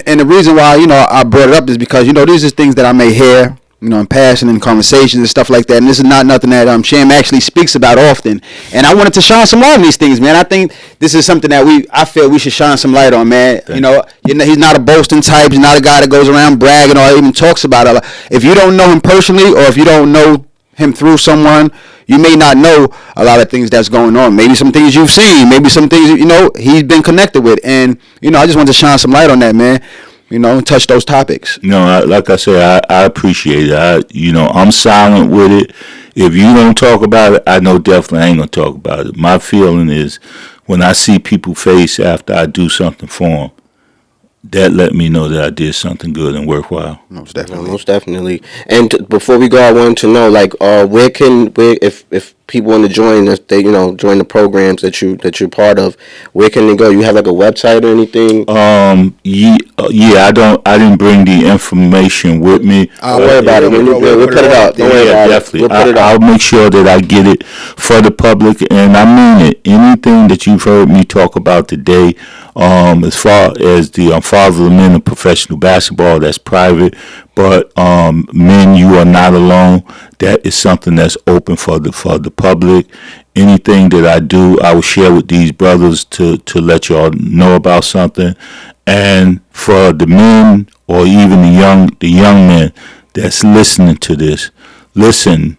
And the reason why, I brought it up is because, these are things that I may hear, in passing and conversations and stuff like that. And this is not nothing that Sham actually speaks about often. And I wanted to shine some light on these things, man. I think this is something that I feel we should shine some light on, man. He's not a boasting type. He's not a guy that goes around bragging or even talks about it. If you don't know him personally, or if you don't know him through someone, you may not know a lot of things that's going on. Maybe some things you've seen, maybe some things, he's been connected with. And, I just want to shine some light on that, man. Touch those topics. Like I said, I appreciate it. I'm silent with it. If you don't talk about it, I know definitely I ain't going to talk about it. My feeling is when I see people's face after I do something for them, that let me know that I did something good and worthwhile. Most definitely. Most definitely. And before we go, I wanted to know, if people want to join, if they, join the programs that you're part of, where can they go? You have like a website or anything? I didn't bring the information with me. Don't worry about it. We'll put it up. Don't worry about it. We'll put it up. I'll make sure that I get it for the public, and I mean it. Anything that you've heard me talk about today, as far as the Father of the Men of Professional Basketball, that's private. But men, you are not alone. That is something that's open for the public. Anything that I do, I will share with these brothers to let y'all know about something. And for the men or even the young men that's listening to this, listen.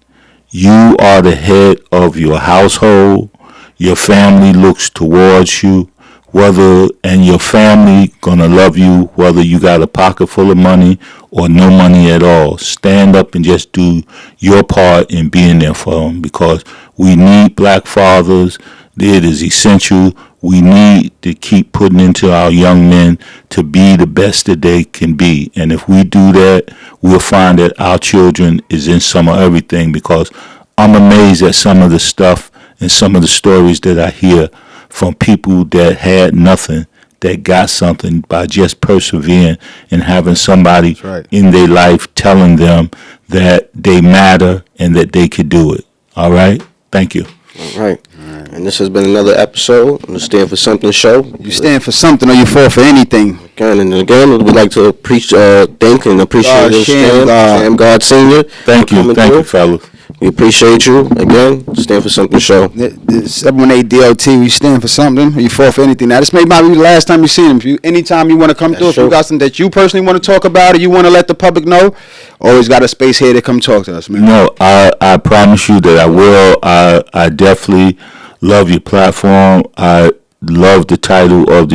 You are the head of your household. your family looks towards you, and your family gonna love you whether you got a pocket full of money or no money at all. Stand up and just do your part in being there for them, because we need black fathers. It is essential. We need to keep putting into our young men to be the best that they can be. And if we do that, we'll find that our children is in some of everything, because I'm amazed at some of the stuff and some of the stories that I hear from people that had nothing, that got something by just persevering and having somebody in their life telling them that they matter and that they could do it. All right? Thank you. All right. And this has been another episode on the Stand for Something show. You stand for something or you fall for anything. Again, we'd like to thank and appreciate ShamGod Sr. Thank you, fellas. We appreciate you. Again, Stand for Something show. The 718 DOT, we stand for something or you fall for anything. Now, this may not be the last time you see him. Anytime you want to come through, if you got something that you personally want to talk about or you want to let the public know, always got a space here to come talk to us, man. No, I promise you that I will. I definitely love your platform. I love the title of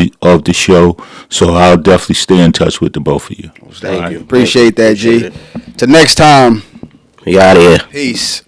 the show, so I'll definitely stay in touch with the both of you. Thank you. Appreciate that, G. Till next time. We out of here. Peace.